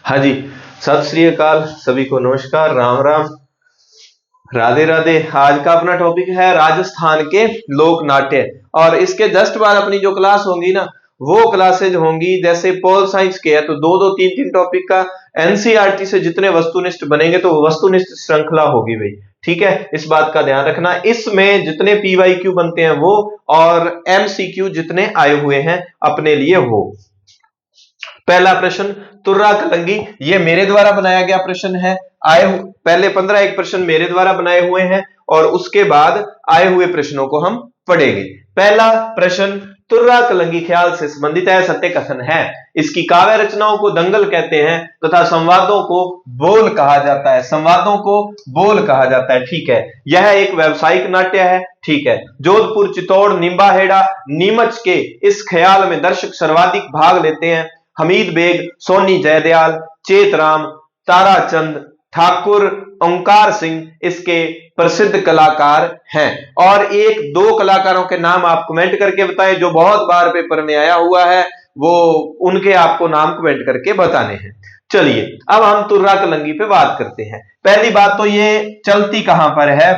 हाँ जी, सत श्री अकाल, सभी को नमस्कार, राम राम, राधे राधे। आज का अपना टॉपिक है राजस्थान के लोक नाट्य। और इसके जस्ट बाद अपनी जो क्लास होंगी ना, वो क्लासेज होंगी जैसे पोल साइंस के है तो दो दो तीन तीन टॉपिक का एनसीईआरटी से जितने वस्तुनिष्ठ बनेंगे तो वस्तुनिष्ठ श्रृंखला होगी भाई। ठीक है, इस बात का ध्यान रखना। इसमें जितने पीवाईक्यू बनते हैं वो और एमसीक्यू जितने आए हुए हैं अपने लिए वो। पहला प्रश्न, तुर्रा कलंगी, ये मेरे द्वारा बनाया गया प्रश्न है। पहले 15 एक प्रश्न मेरे द्वारा बनाए हुए हैं और उसके बाद आए हुए प्रश्नों को हम पढ़ेंगे। पहला प्रश्न, तुर्रा कलंगी ख्याल से संबंधित है, सत्य कथन है। इसकी काव्य रचनाओं को दंगल कहते हैं तथा संवादों को बोल कहा जाता है। संवादों को बोल कहा जाता है, ठीक है। यह एक व्यावसायिक नाट्य है, ठीक है। जोधपुर, चित्तौड़, निंबाहेड़ा, नीमच के इस ख्याल में दर्शक सर्वाधिक भाग लेते हैं। हमीद बेग, सोनी जयदयाल, चेतराम, ताराचंद, ठाकुर, ओंकार सिंह इसके प्रसिद्ध कलाकार हैं। और एक दो कलाकारों के नाम आप कमेंट करके बताएं, जो बहुत बार पेपर में आया हुआ है, वो उनके आपको नाम कमेंट करके बताने हैं। चलिए अब हम तुर्रा कलंगी पे बात करते हैं। पहली बात तो ये चलती कहां पर है।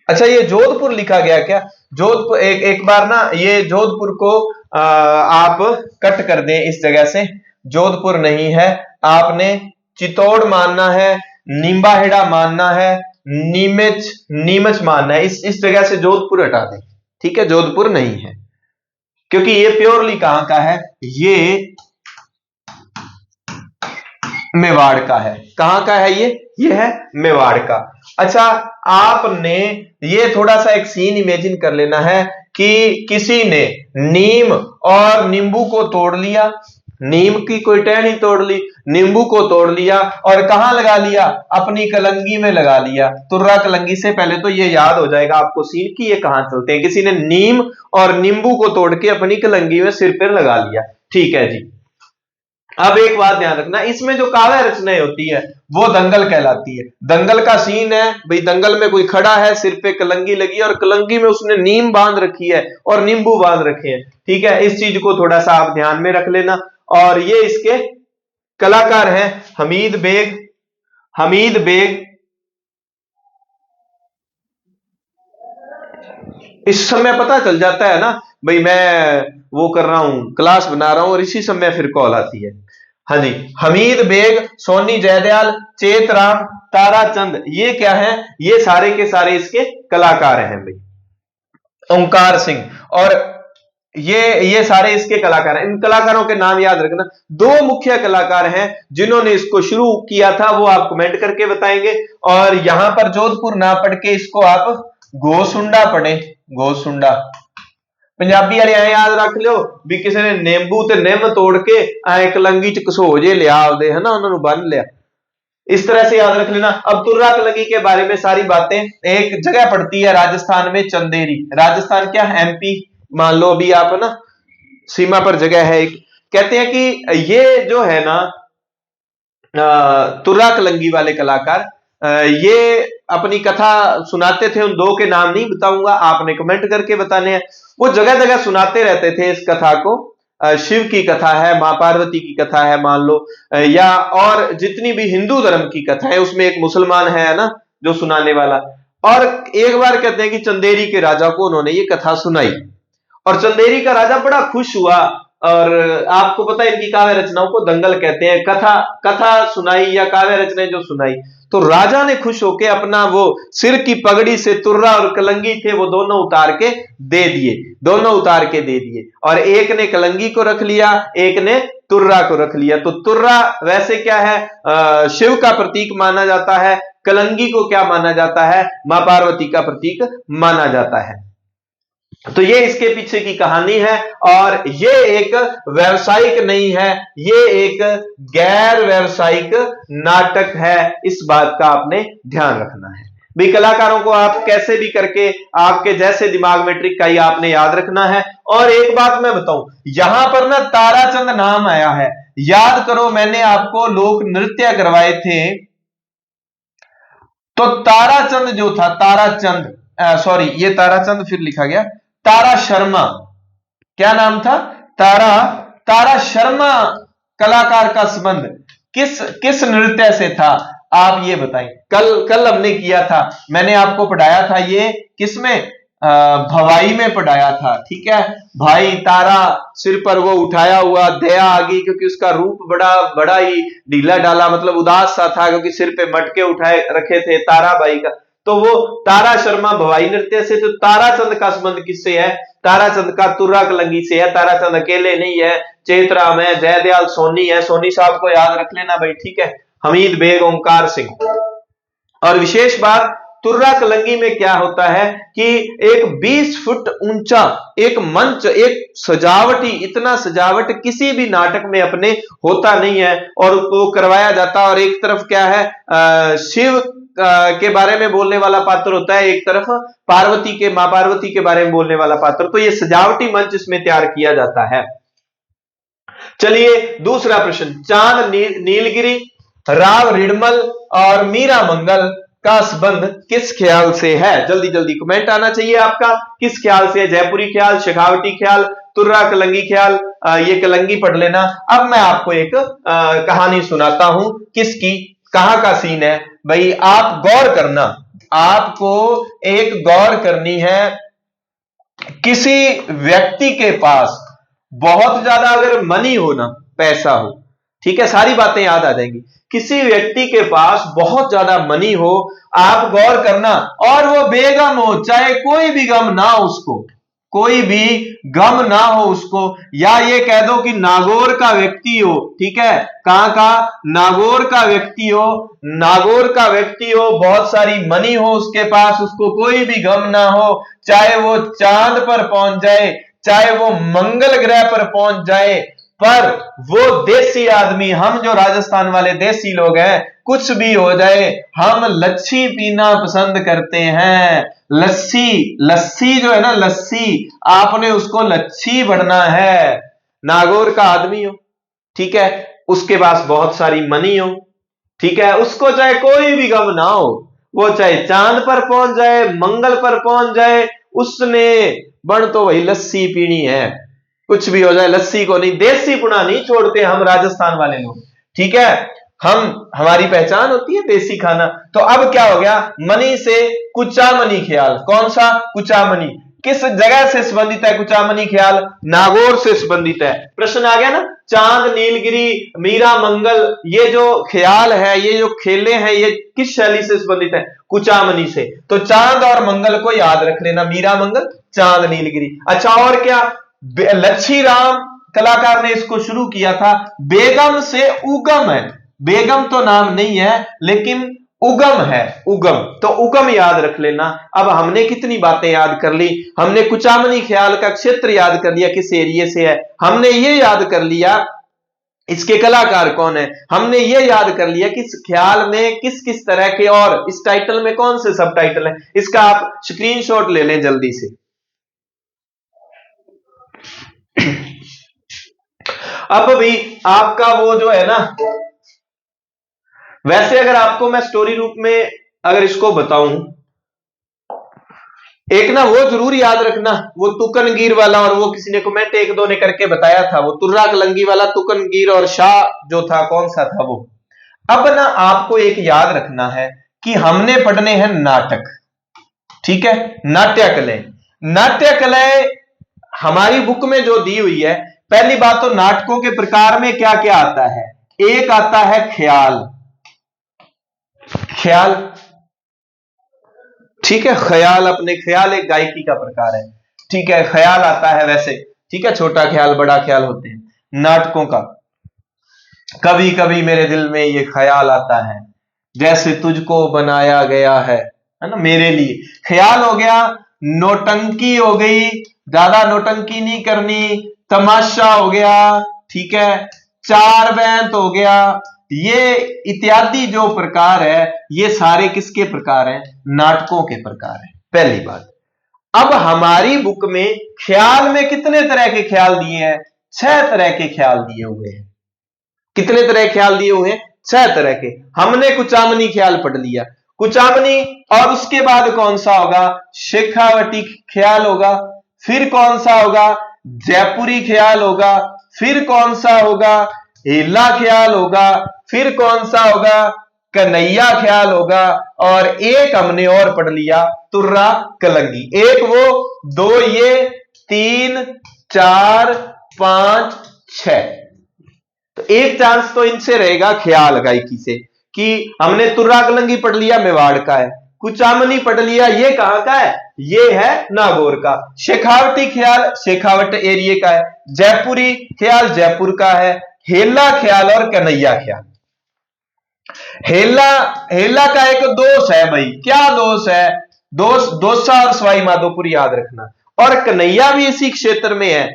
अच्छा, ये जोधपुर लिखा गया क्या? जोधपुर एक बार ना ये जोधपुर को आप कट कर दें इस जगह से। जोधपुर नहीं है, आपने चित्तौड़ मानना है, निंबाहेड़ा मानना है, नीमच मानना है। इस जगह से जोधपुर हटा दें, ठीक है। जोधपुर नहीं है क्योंकि ये प्योरली कहां का है, ये मेवाड़ का है। कहां का है ये है मेवाड़ का। अच्छा, आपने ये थोड़ा सा एक सीन इमेजिन कर लेना है कि किसी ने नीम और नींबू को तोड़ लिया, नीम की कोई टहनी तोड़ ली, नींबू को तोड़ लिया और कहां लगा लिया? अपनी कलंगी में लगा लिया। तुर्रा कलंगी से पहले तो ये याद हो जाएगा आपको सीन कि ये कहां चलते हैं। किसी ने नीम और नींबू को तोड़ के अपनी कलंगी में सिर पर लगा लिया, ठीक है जी। अब एक बात ध्यान रखना, इसमें जो काव्य रचनाएं होती है वो दंगल कहलाती है। दंगल का सीन है भाई, दंगल में कोई खड़ा है, सिर पे कलंगी लगी और कलंगी में उसने नीम बांध रखी है और नींबू बांध रखे हैं, ठीक है। इस चीज को थोड़ा सा आप ध्यान में रख लेना। और ये इसके कलाकार हैं हमीद बेग। इस समय पता चल जाता है ना भाई, मैं वो कर रहा हूं, क्लास बना रहा हूं और इसी समय फिर कॉल आती है। हाँ जी, हमीद बेग, सोनी जयदयाल, चेतराम, ताराचंद, ये क्या है? ये सारे के सारे इसके कलाकार हैं भाई। ओंकार सिंह और ये सारे इसके कलाकार हैं। इन कलाकारों के नाम याद रखना। दो मुख्य कलाकार हैं जिन्होंने इसको शुरू किया था, वो आप कमेंट करके बताएंगे। और यहां पर जोधपुर ना पढ़ के इसको आप गोसुंडा पढ़े, गोसुंडा। पंजाबी वाले ऐ याद रख लो भी किसी ने नींबू ते निम तोड़ के ऐ कलंगी च घसो जे लिया आपदे, है ना, उन्होंने बन लिया। इस तरह से याद रख लेना। अब तुर्रा कलंगी के बारे में सारी बातें एक जगह पड़ती है राजस्थान में, चंदेरी। राजस्थान क्या, एमपी मान लो अभी आप, ना सीमा पर जगह है एक। कहते हैं कि ये जो है ना तुर्रा कलंगी वाले कलाकार, ये अपनी कथा सुनाते थे। उन दो के नाम नहीं बताऊंगा, आपने कमेंट करके बताने हैं। वो जगह जगह सुनाते रहते थे इस कथा को। शिव की कथा है, मां पार्वती की कथा है मान लो, या और जितनी भी हिंदू धर्म की कथा है उसमें एक मुसलमान है ना जो सुनाने वाला। और एक बार कहते हैं कि चंदेरी के राजा को उन्होंने ये कथा सुनाई और चंदेरी का राजा बड़ा खुश हुआ। और आपको पता है इनकी काव्य रचनाओं को दंगल कहते हैं। कथा सुनाई या काव्य रचनाएं जो सुनाई, तो राजा ने खुश होकर अपना वो सिर की पगड़ी से तुर्रा और कलंगी थे वो दोनों उतार के दे दिए। और एक ने कलंगी को रख लिया, एक ने तुर्रा को रख लिया। तो तुर्रा वैसे क्या है, शिव का प्रतीक माना जाता है। कलंगी को क्या माना जाता है? मां पार्वती का प्रतीक माना जाता है। तो ये इसके पीछे की कहानी है। और ये एक व्यावसायिक नहीं है, ये एक गैर व्यावसायिक नाटक है। इस बात का आपने ध्यान रखना है भी। कलाकारों को आप कैसे भी करके, आपके जैसे दिमाग में ट्रिक का ही आपने याद रखना है। और एक बात मैं बताऊं, यहां पर ना ताराचंद नाम आया है, याद करो मैंने आपको लोक नृत्य करवाए थे। तो ताराचंद जो था, सॉरी ये ताराचंद फिर लिखा गया, तारा शर्मा। क्या नाम था? तारा शर्मा कलाकार का संबंध किस किस नृत्य से था, आप ये बताएं। कल हमने किया था, मैंने आपको पढ़ाया था ये किसमें, भवाई में पढ़ाया था। ठीक है, भाई तारा सिर पर वो उठाया हुआ, दया आ गई क्योंकि उसका रूप बड़ा बड़ा ही ढीला ढाला, मतलब उदास सा था क्योंकि सिर पे मटके उठाए रखे थे तारा बाई का। तो वो तारा शर्मा भवाई नृत्य से। तो ताराचंद का संबंध किससे है, ताराचंद का तुर्रा कलंगी से है। ताराचंद अकेले नहीं है, चेतराम है, जयदयाल सोनी है, सोनी साहब को याद रख लेना भाई। ठीक है, हमीद बेग, ओंकार सिंह। और विशेष बात, तुर्रा कलंगी में क्या होता है कि एक 20 फुट ऊंचा एक मंच, एक सजावटी, इतना सजावट किसी भी नाटक में अपने होता नहीं है, और वो करवाया जाता। और एक तरफ क्या है, शिव के बारे में बोलने वाला पात्र होता है, एक तरफ पार्वती के, मां पार्वती के बारे में बोलने वाला पात्र। तो ये सजावटी मंच इसमें तैयार किया जाता है। चलिए दूसरा प्रश्न, चांद नीलगिरी, राव रिडमल और मीरा मंगल का संबंध किस ख्याल से है। जल्दी जल्दी कमेंट आना चाहिए आपका, किस ख्याल से है। जयपुरी ख्याल, शेखावटी ख्याल, तुर्रा कलंगी ख्याल, ये कलंगी पढ़ लेना। अब मैं आपको एक कहानी सुनाता हूं, किसकी, कहां का सीन है भाई, आप गौर करना। आपको एक गौर करनी है, किसी व्यक्ति के पास बहुत ज्यादा अगर मनी हो ना, पैसा हो, ठीक है, सारी बातें याद आ जाएंगी। किसी व्यक्ति के पास बहुत ज्यादा मनी हो, आप गौर करना, और वो बेगम हो, चाहे कोई भी गम ना हो उसको, कोई भी गम ना हो उसको, या ये कह दो कि नागौर का व्यक्ति हो। ठीक है, कहां का, नागौर का व्यक्ति हो, नागौर का व्यक्ति हो, बहुत सारी मनी हो उसके पास, उसको कोई भी गम ना हो, चाहे वो चांद पर पहुंच जाए, चाहे वो मंगल ग्रह पर पहुंच जाए, पर वो देसी आदमी, हम जो राजस्थान वाले देसी लोग हैं, कुछ भी हो जाए, हम लस्सी पीना पसंद करते हैं। लस्सी, लस्सी जो है ना, लस्सी, आपने उसको लच्छी बढ़ना है। नागौर का आदमी हो, ठीक है, उसके पास बहुत सारी मनी हो, ठीक है, उसको चाहे कोई भी गम ना हो, वो चाहे चांद पर पहुंच जाए, मंगल पर पहुंच जाए, उसने बन तो वही लस्सी पीनी है। कुछ भी हो जाए, लस्सी को नहीं, देसी पुना नहीं छोड़ते हम राजस्थान वाले लोग। ठीक है, हमारी पहचान होती है देसी खाना। तो अब क्या हो गया, मनी से कुचामनी ख्याल, कौन सा, कुचामनी, किस जगह से संबंधित है कुचामनी ख्याल, नागौर से संबंधित है। प्रश्न आ गया ना, चांद नीलगिरी, मीरा मंगल, ये जो ख्याल है, ये जो खेले हैं, ये किस शैली से संबंधित है, कुचामनी से। तो चांद और मंगल को याद रख लेना, मीरा मंगल, चांद नीलगिरी। अच्छा, और क्या, लच्छी राम कलाकार ने इसको शुरू किया था। बेगम से उगम है, बेगम तो नाम नहीं है लेकिन उगम है, उगम, तो उगम याद रख लेना। अब हमने कितनी बातें याद कर ली, हमने कुचामनी ख्याल का क्षेत्र याद कर लिया, किस एरिया से है, हमने ये याद कर लिया इसके कलाकार कौन है, हमने ये याद कर लिया कि इस ख्याल में किस किस तरह के, और इस टाइटल में कौन से सब टाइटल है। इसका आप स्क्रीनशॉट ले लें जल्दी से। अब भी आपका वो जो है ना, वैसे अगर आपको मैं स्टोरी रूप में अगर इसको बताऊं, एक ना वो जरूर याद रखना, वो तुकनगीर वाला, और वो किसी ने कमेंट एक दो ने करके बताया था, वो तुर्रा कलंगी वाला, तुकनगीर और शाह जो था, कौन सा था वो। अब ना आपको एक याद रखना है कि हमने पढ़ने हैं नाटक, ठीक है, नाट्य कलाएं, नाट्य कलाएं हमारी बुक में जो दी हुई है। पहली बात तो नाटकों के प्रकार में क्या क्या आता है, एक आता है ख्याल, ख्याल, ठीक है, ख्याल, अपने ख्याल एक गायकी का प्रकार है, ठीक है, ख्याल आता है वैसे, ठीक है, छोटा ख्याल बड़ा ख्याल होते हैं नाटकों का। कभी कभी मेरे दिल में ये ख्याल आता है जैसे तुझको बनाया गया है ना मेरे लिए, ख्याल हो गया। नौटंकी हो गई, ज्यादा नौटंकी नहीं करनी, तमाशा हो गया, ठीक है, चार बैंत हो गया, ये इत्यादि जो प्रकार है, ये सारे किसके प्रकार हैं, नाटकों के प्रकार हैं। पहली बात, अब हमारी बुक में ख्याल में कितने तरह के ख्याल दिए हैं, 6 तरह के ख्याल दिए हुए हैं। कितने तरह के ख्याल दिए हुए हैं, 6 तरह के। हमने कुचामनी ख्याल पढ़ लिया, कुचामनी, और उसके बाद कौन सा होगा, शेखावटी ख्याल होगा, फिर कौन सा होगा, जयपुरी ख्याल होगा, फिर कौन सा होगा, हेला ख्याल होगा, फिर कौन सा होगा, कन्हैया ख्याल होगा, और एक हमने और पढ़ लिया तुर्रा कलंगी। एक वो, दो ये, 3 4 5 6। तो एक चांस तो इनसे रहेगा ख्याल गायकी से, कि हमने तुर्रा कलंगी पढ़ लिया मेवाड़ का है, कुचामनी पढ़ लिया ये कहां का है, ये है नागौर का। शेखावटी ख्याल शेखावट एरिया का है, जयपुरी ख्याल जयपुर का है, हेला ख्याल और कन्हैया ख्याल। हेला हेला का एक दोष है भाई, क्या दोष है, दोसा और सवाई माधोपुर याद रखना, और कन्हैया भी इसी क्षेत्र में है।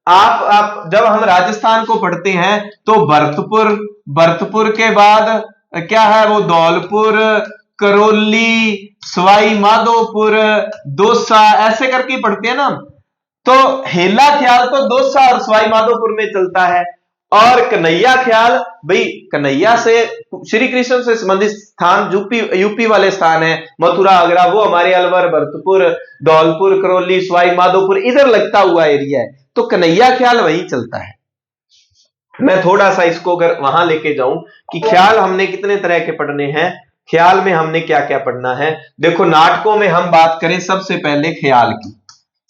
आप जब हम राजस्थान को पढ़ते हैं तो भरतपुर के बाद क्या है वो, धौलपुर, करौली, सवाई माधोपुर, दोसा, ऐसे करके पढ़ते हैं ना। तो हेला ख्याल तो दोसा और सवाई माधोपुर में चलता है, और कन्हैया ख्याल भाई कन्हैया से श्री कृष्ण से संबंधित स्थान यूपी वाले स्थान है, मथुरा आगरा, वो हमारे अलवर, भरतपुर, धौलपुर, करौली, सवाई माधोपुर इधर लगता हुआ एरिया है, तो कन्हैया ख्याल वहीं चलता है। मैं थोड़ा सा इसको अगर वहां लेके जाऊं कि ख्याल हमने कितने तरह के पढ़ने हैं, ख्याल में हमने क्या क्या पढ़ना है। देखो नाटकों में हम बात करें सबसे पहले ख्याल की,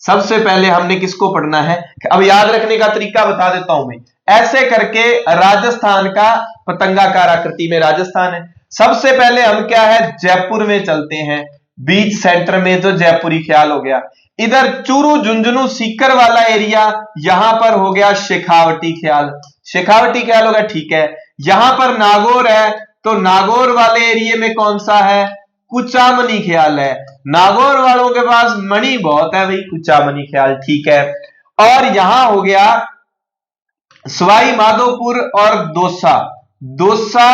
सबसे पहले हमने किसको पढ़ना है, अब याद रखने का तरीका बता देता हूं मैं। ऐसे करके राजस्थान का पतंगाकार आकृति में राजस्थान है, सबसे पहले हम क्या है जयपुर में चलते हैं, बीच सेंटर में जो जयपुरी ख्याल हो गया। इधर चूरू झुंझुनू सीकर वाला एरिया, यहां पर हो गया शेखावटी ख्याल, शेखावटी ख्याल होगा, ठीक है। यहां पर नागौर है, तो नागौर वाले एरिया में कौन सा है, कुचामनी ख्याल है। नागौर वालों के पास मणि बहुत है भाई, कुचामनी ख्याल, ठीक है। और यहां हो गया सवाई माधोपुर और दोसा, दोसा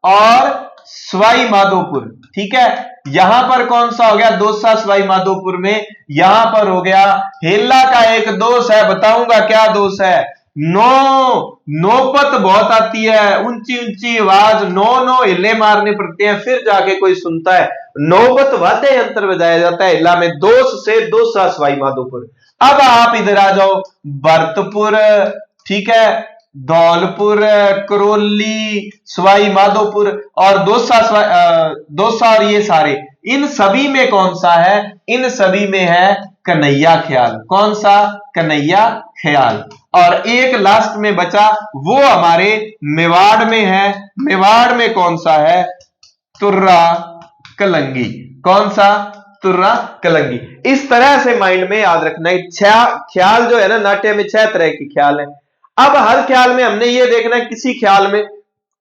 और सवाई माधोपुर, ठीक है। यहां पर कौन सा हो गया, दोसा सवाई माधोपुर में, यहां पर हो गया हेला का एक दोष है, बताऊंगा क्या दोष है, नौपत बहुत आती है, ऊंची ऊंची आवाज, नो हिले मारने पड़ते हैं, फिर जाके कोई सुनता है, नौबत वाद्य यंत्र बजाया जाता है हिला में, दोष से दोसा सवाई माधोपुर। अब आप इधर आ जाओ, भरतपुर, ठीक है, धौलपुर, करौली, सवाई माधोपुर और दोसा और ये सारे, इन सभी में कौन सा है, इन सभी में है कन्हैया ख्याल। कौन सा, कन्हैया ख्याल। और एक लास्ट में बचा, वो हमारे मेवाड़ में है, मेवाड़ में कौन सा है, तुर्रा कलंगी। कौन सा, तुर्रा कलंगी। इस तरह से माइंड में याद रखना है। ख्याल जो है ना नाट्य में 6 तरह के ख्याल है। अब हर ख्याल में हमने ये देखना है, किसी ख्याल में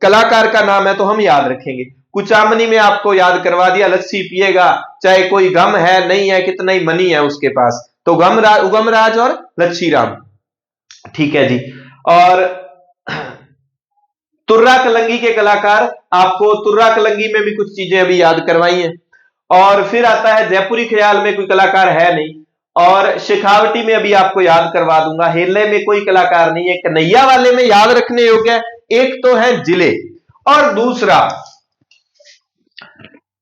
कलाकार का नाम है तो हम याद रखेंगे। कुचामनी में आपको याद करवा दिया, लस्सी पिएगा, चाहे कोई गम है नहीं है, कितना ही मनी है उसके पास, तो उगम राज और लच्छी राम, ठीक है जी। और तुर्रा कलंगी के कलाकार, आपको तुर्रा कलंगी में भी कुछ चीजें अभी याद करवाई हैं। और फिर आता है जयपुरी ख्याल में कोई कलाकार है नहीं, और शेखावटी में अभी आपको याद करवा दूंगा, हेले में कोई कलाकार नहीं है। कन्हैया वाले में याद रखने योग्य एक तो है जिले, और दूसरा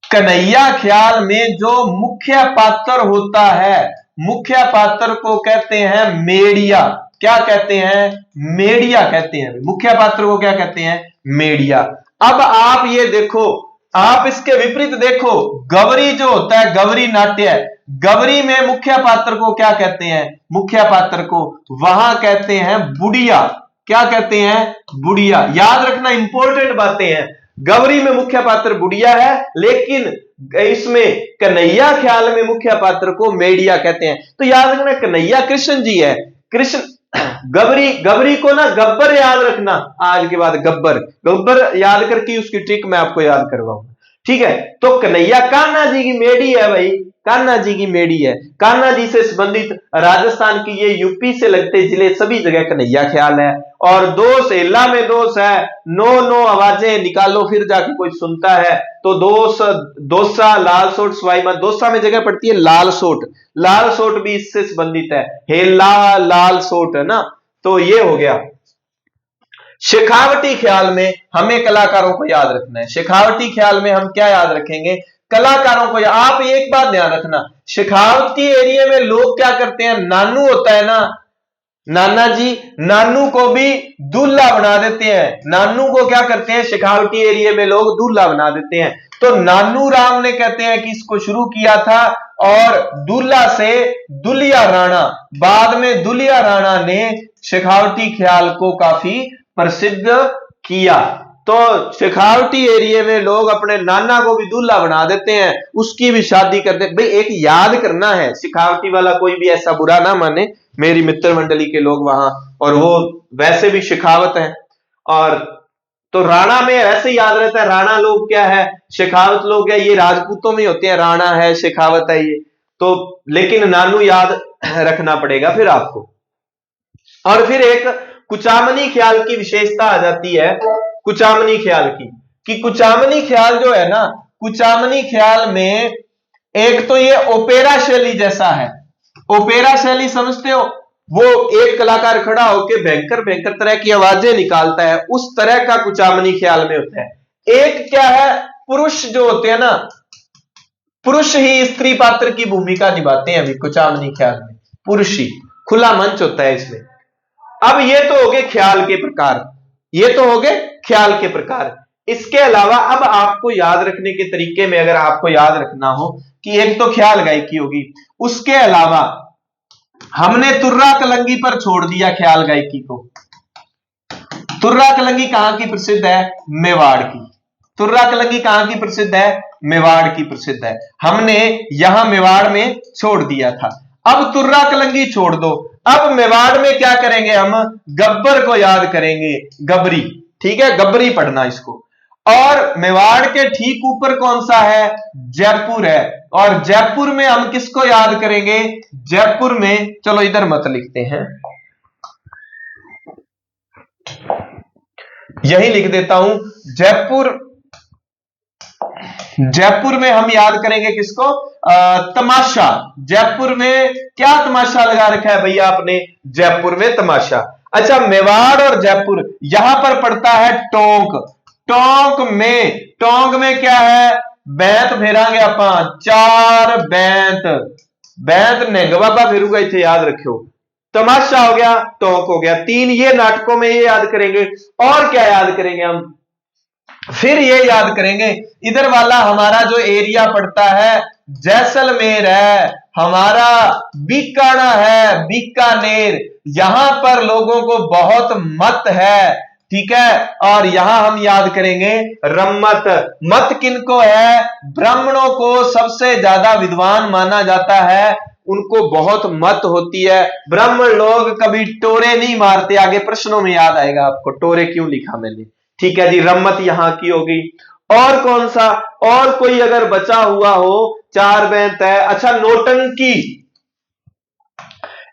कन्हैया ख्याल में जो मुख्य पात्र होता है, मुख्य पात्र को कहते हैं मेड़िया। क्या कहते हैं, मेड़िया कहते हैं। मुख्य पात्र को क्या कहते हैं, मेड़िया। अब आप ये देखो, आप इसके विपरीत देखो, गवरी जो होता है, गवरी नाट्य, गवरी में मुख्य पात्र को क्या कहते हैं, मुख्य पात्र को वहां कहते हैं बुढ़िया। क्या कहते हैं, बुढ़िया। याद रखना, इंपॉर्टेंट बातें हैं। गवरी में मुख्य पात्र बुढ़िया है, लेकिन इसमें कन्हैया ख्याल में मुख्य पात्र को मेड़िया कहते हैं। तो याद रखना, कन्हैया कृष्ण जी है, कृष्ण गवरी को ना गब्बर याद रखना, आज के बाद गब्बर याद करके उसकी ट्रिक मैं आपको याद करवाऊंगा, ठीक है। तो कन्हैया कान्हा जी की मेड़ी है भाई, कान्हा जी की मेड़ी है। कान्हा जी से संबंधित राजस्थान की ये यूपी से लगते जिले सभी जगह कन्हैया ख्याल है। और दोष, हेला में दोष है, नो आवाजें निकालो फिर जाके कोई सुनता है, तो दोसा, लाल सोट, सवाई माधोपुर, दोसा में जगह पड़ती है लाल सोट भी इससे संबंधित है, हेला लाल सोट है ना। तो ये हो गया। शेखावटी ख्याल में हमें कलाकारों को याद रखना है। शेखावटी ख्याल में हम क्या याद रखेंगे, कलाकारों को। आप एक बात ध्यान रखना, शेखावती एरिया में लोग क्या करते हैं, नानू होता है ना, नाना जी नानू को भी दूल्हा बना देते हैं। नानू को क्या करते हैं, शेखावटी एरिया में लोग दूल्हा बना देते हैं। तो नानू राम ने कहते हैं कि इसको शुरू किया था, और दूल्हा से दुलिया राणा, बाद में दुलिया राणा ने शेखावटी ख्याल को काफी प्रसिद्ध किया। तो शेखावटी एरिया में लोग अपने नाना को भी दूल्हा बना देते हैं, उसकी भी शादी करते हैं। भाई एक याद करना है, शेखावटी वाला कोई भी ऐसा बुरा ना माने, मेरी मित्र मंडली के लोग वहां, और वो वैसे भी शेखावत है। और तो राणा में ऐसे याद रहता है, राणा लोग क्या है, शेखावत लोग है, ये राजपूतों में होते हैं, राणा है शेखावत है ये तो, लेकिन नानू याद रखना पड़ेगा फिर आपको। और फिर एक कुचामनी ख्याल की विशेषता आ जाती है, कुचामनी ख्याल की, कि कुचामनी ख्याल जो है ना, कुचामनी ख्याल में एक तो ये ओपेरा शैली जैसा है। ओपेरा शैली समझते हो, वो एक कलाकार खड़ा होकर भयंकर भयंकर तरह की आवाजें निकालता है, उस तरह का कुचामनी ख्याल में होता है। एक क्या है, पुरुष जो होते हैं ना, पुरुष ही स्त्री पात्र की भूमिका निभाते हैं अभी कुचामनी ख्याल में, पुरुष ही, खुला मंच होता है इसमें। अब ये तो हो गए ख्याल के प्रकार, ये तो हो गए ख्याल के प्रकार। इसके अलावा अब आपको याद रखने के तरीके में, अगर आपको याद रखना हो कि एक तो ख्याल गायकी होगी, उसके अलावा हमने तुर्रा कलंगी पर छोड़ दिया ख्याल गायकी को। तुर्रा कलंगी कहां की प्रसिद्ध है, मेवाड़ की। तुर्रा कलंगी कहां की प्रसिद्ध है, मेवाड़ की प्रसिद्ध है। हमने यहां मेवाड़ में छोड़ दिया था, अब तुर्रा कलंगी छोड़ दो। अब मेवाड़ में क्या करेंगे, हम गब्बर को याद करेंगे, गबरी, ठीक है, गबरी पढ़ना इसको। और मेवाड़ के ठीक ऊपर कौन सा है, जयपुर है, और जयपुर में हम किसको याद करेंगे, जयपुर में, चलो इधर मत लिखते हैं, यही लिख देता हूं, जयपुर, जयपुर में हम याद करेंगे किसको, तमाशा। जयपुर में क्या तमाशा लगा रखा है भैया आपने, जयपुर में तमाशा। अच्छा, मेवाड़ और जयपुर, यहां पर पड़ता है टोंक। टोंक में क्या है, बैंत फेरांगे अपा, 4 बैंत, बैंत नेंग बाबा फेरूगा, इसे याद रखियो। तमाशा हो गया, टोंक हो गया, 3 ये नाटकों में ये याद करेंगे। और क्या याद करेंगे हम, फिर ये याद करेंगे, इधर वाला हमारा जो एरिया पड़ता है, जैसलमेर है, हमारा बीकाना है, बीकानेर, यहां पर लोगों को बहुत मत है, ठीक है। और यहां हम याद करेंगे रम्मत। मत किनको है, ब्राह्मणों को सबसे ज्यादा विद्वान माना जाता है, उनको बहुत मत होती है। ब्राह्मण लोग कभी टोरे नहीं मारते, आगे प्रश्नों में याद आएगा आपको टोरे क्यों लिखा मैंने, ठीक है जी। रम्मत यहां की होगी। और कौन सा, और कोई अगर बचा हुआ हो, 4 बैंत है। अच्छा, नौटंकी,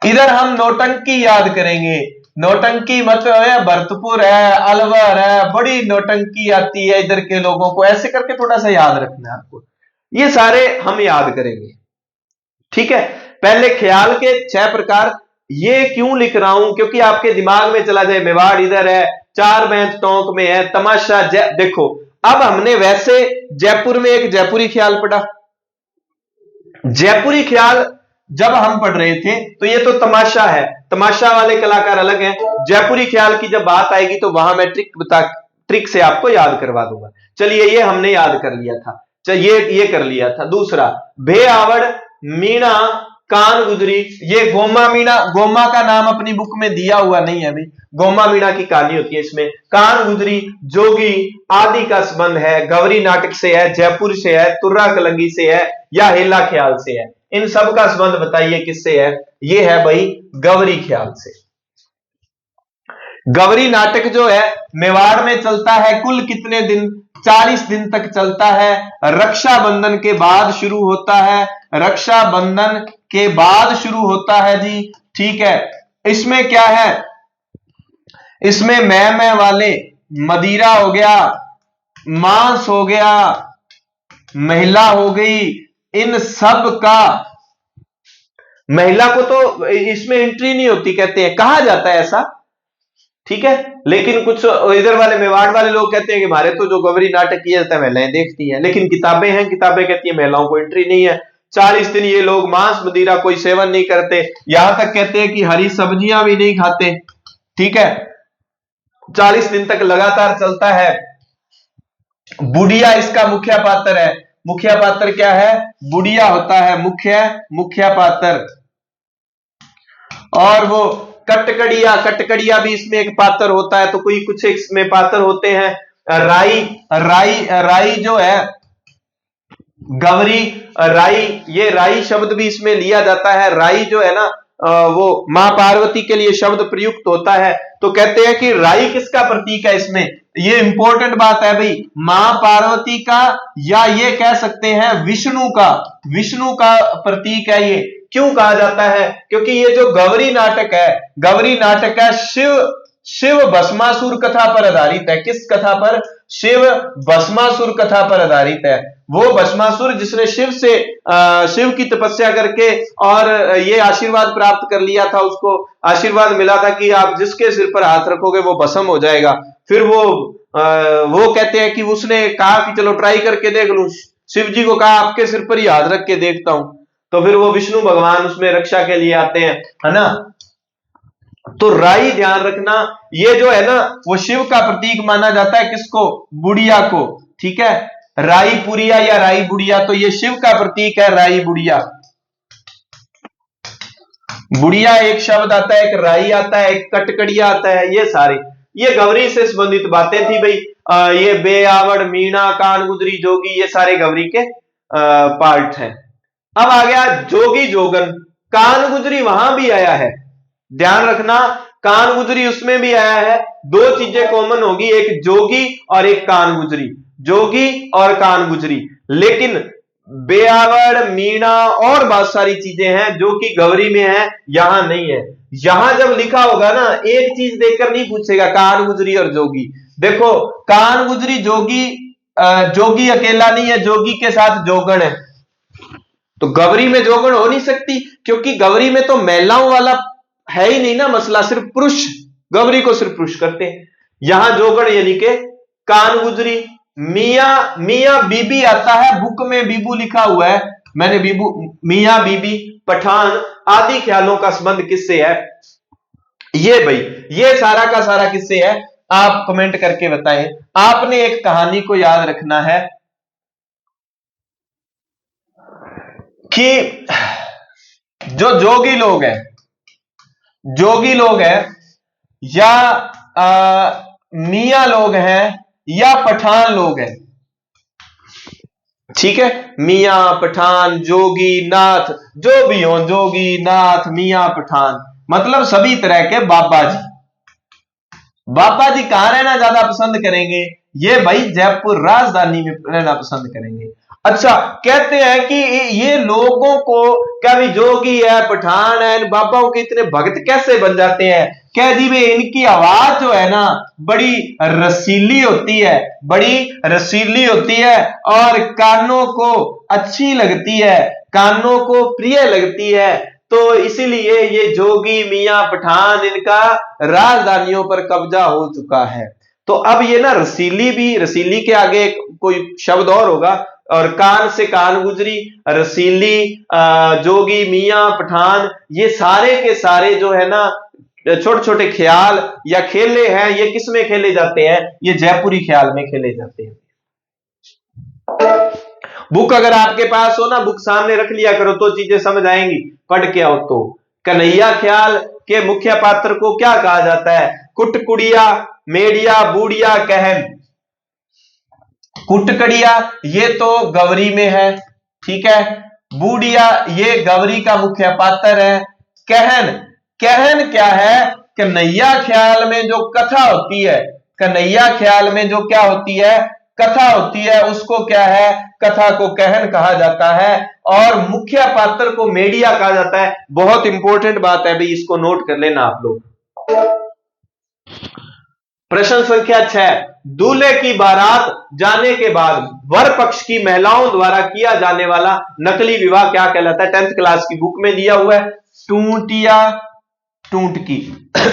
इधर हम नौटंकी याद करेंगे। नौटंकी मतलब है भरतपुर है, अलवर है, बड़ी नौटंकी आती है इधर के लोगों को, ऐसे करके थोड़ा सा याद रखना है आपको। ये सारे हम याद करेंगे, ठीक है। पहले ख्याल के 6 प्रकार, ये क्यों लिख रहा हूं, क्योंकि आपके दिमाग में चला जाए, मेवाड़ इधर है, 4 बैंत टोंक में है, तमाशा देखो। अब हमने वैसे जयपुर में एक जयपुरी ख्याल पढ़ा, जयपुरी ख्याल जब हम पढ़ रहे थे तो ये तो तमाशा है, तमाशा वाले कलाकार अलग हैं। जयपुरी ख्याल की जब बात आएगी तो वहां मैं ट्रिक से आपको याद करवा दूंगा। चलिए, ये हमने याद कर लिया था, चलिए ये कर लिया था। दूसरा, भे आवड़, मीणा, कान गुजरी, ये गोमा मीणा, गोमा का नाम अपनी बुक में दिया हुआ नहीं है अभी, गोमा मीणा की कहानी होती है इसमें। कान गुजरी, जोगी आदि का संबंध है, गौरी नाटक से है, जयपुर से है, तुर्रा कलंगी से है, या हेला ख्याल से है। इन सब का संबंध बताइए किससे है, ये है भाई गौरी ख्याल से। गौरी नाटक जो है मेवाड़ में चलता है कुल कितने दिन, 40 दिन तक चलता है। रक्षाबंधन के बाद शुरू होता है, रक्षाबंधन के बाद शुरू होता है जी, ठीक है। इसमें क्या है, इसमें मैं वाले, मदिरा हो गया, मांस हो गया, महिला हो गई, इन सब का, महिला को तो इसमें एंट्री नहीं होती, कहते हैं, कहा जाता है ऐसा, ठीक है। लेकिन कुछ इधर वाले मेवाड़ वाले लोग कहते हैं कि हमारे तो जो गौरी नाटक किया जाता है महिलाएं देखती हैं, लेकिन किताबें हैं, किताबें कहती हैं महिलाओं को एंट्री नहीं है। 40 दिन ये लोग मांस मदिरा कोई सेवन नहीं करते, यहां तक कहते हैं कि हरी सब्जियां भी नहीं खाते। ठीक है, 40 दिन तक लगातार चलता है। बुढ़िया इसका मुख्य पात्र है। मुख्य पात्र क्या है? बुढ़िया होता है मुख्य पात्र। और वो कटकड़िया भी इसमें एक पात्र होता है। तो कोई कुछ इसमें पात्र होते हैं। राई जो है, गवरी, राई, ये राई शब्द भी इसमें लिया जाता है। राई जो है ना, वो मां पार्वती के लिए शब्द प्रयुक्त होता है। तो कहते हैं कि राई किसका प्रतीक है इसमें? ये इंपॉर्टेंट बात है भाई, मां पार्वती का, या ये कह सकते हैं विष्णु का प्रतीक है ये। क्यों कहा जाता है? क्योंकि ये जो गौरी नाटक है शिव भस्मासुर कथा पर आधारित है। किस कथा पर? शिव भस्मासुर कथा पर आधारित है। वो भस्मासुर जिसने शिव की तपस्या करके और ये आशीर्वाद प्राप्त कर लिया था, उसको आशीर्वाद मिला था कि आप जिसके सिर पर हाथ रखोगे वो भस्म हो जाएगा। फिर वो कहते हैं कि उसने कहा कि चलो ट्राई करके देख लूं। शिव जी को कहा आपके सिर पर ही हाथ रख के देखता हूं। तो फिर वो विष्णु भगवान उसमें रक्षा के लिए आते हैं, है ना। तो राई ध्यान रखना, ये जो है ना वो शिव का प्रतीक माना जाता है। किसको? बुढ़िया को। ठीक है, राई पुरिया या राई बुढ़िया, तो ये शिव का प्रतीक है राई बुढ़िया। बुढ़िया एक शब्द आता है, एक राई आता है, एक कटकड़िया आता है। ये गौरी से संबंधित बातें थी भाई। ये बेआवड़, मीणा, कान गुजरी, जोगी, ये सारे गौरी के पार्ट हैं। अब आ गया जोगी जोगन। कान गुजरी वहां भी आया है, ध्यान रखना, कान गुजरी उसमें भी आया है। दो चीजें कॉमन होगी, एक जोगी और एक कान गुजरी। जोगी और कान गुजरी, लेकिन बेआवड़, मीणा और बहुत सारी चीजें हैं जो कि गौरी में है, यहां नहीं है। यहां जब लिखा होगा ना, एक चीज देखकर नहीं पूछेगा कान गुजरी और जोगी। देखो, कान गुजरी जोगी अकेला नहीं है, जोगी के साथ जोगण है। तो गौरी में जोगण हो नहीं सकती, क्योंकि गौरी में तो महिलाओं वाला है ही नहीं ना मसला, सिर्फ पुरुष, गौरी को सिर्फ पुरुष करते हैं। यहां जोगण यानी के कान गुजरी। मियां बीबी आता है, बुक में बीबू लिखा हुआ है, मैंने मियां बीबी, पठान आदि ख्यालों का संबंध किससे है? ये भाई, ये सारा का सारा किससे है? आप कमेंट करके बताएं। आपने एक कहानी को याद रखना है कि जो जोगी लोग हैं या मियां लोग हैं या पठान लोग हैं, ठीक है, मियां, पठान, जोगी, नाथ, जो भी हो, जोगी, नाथ, मियां, पठान, मतलब सभी तरह के बाबा जी कहां रहना ज्यादा पसंद करेंगे? ये भाई जयपुर राजधानी में रहना पसंद करेंगे। अच्छा, कहते हैं कि ये लोगों को, क्या भी जोगी है, पठान है, इन बाबाओं के इतने भक्त कैसे बन जाते हैं? कह दी वे, इनकी आवाज जो है ना बड़ी रसीली होती है और कानों को अच्छी लगती है, कानों को प्रिय लगती है। तो इसीलिए ये जोगी, मियां, पठान, इनका राजधानियों पर कब्जा हो चुका है। तो अब ये ना रसीली के आगे कोई शब्द और होगा, और कान से कान गुजरी, रसीली, जोगी, मियां, पठान, ये सारे के सारे जो है ना छोटे छोटे ख्याल या खेले हैं, ये किस में खेले जाते हैं? ये जयपुरी ख्याल में खेले जाते हैं। बुक अगर आपके पास हो ना, बुक सामने रख लिया करो तो चीजें समझ आएंगी, पढ़ के आओ तो। कन्हैया ख्याल के मुख्य पात्र को क्या कहा जाता है? कुटकुड़िया, मेड़िया, बूढ़िया, कहन। कुटकड़िया ये तो गौरी में है, ठीक है। बूढ़िया ये गौरी का मुख्य पात्र है। कहन क्या है? कन्हैया ख्याल में जो कथा होती है, कन्हैया ख्याल में जो क्या होती है? कथा होती है, उसको क्या है? कथा को कहन कहा जाता है। और मुख्य पात्र को मेड़िया कहा जाता है। बहुत इंपॉर्टेंट बात है भाई, इसको नोट कर लेना आप लोग। प्रश्न संख्या 6, दूल्हे की बारात जाने के बाद वर पक्ष की महिलाओं द्वारा किया जाने वाला नकली विवाह क्या कहलाता है? 10th क्लास की बुक में दिया हुआ है, टूंटिया, टूंटकी।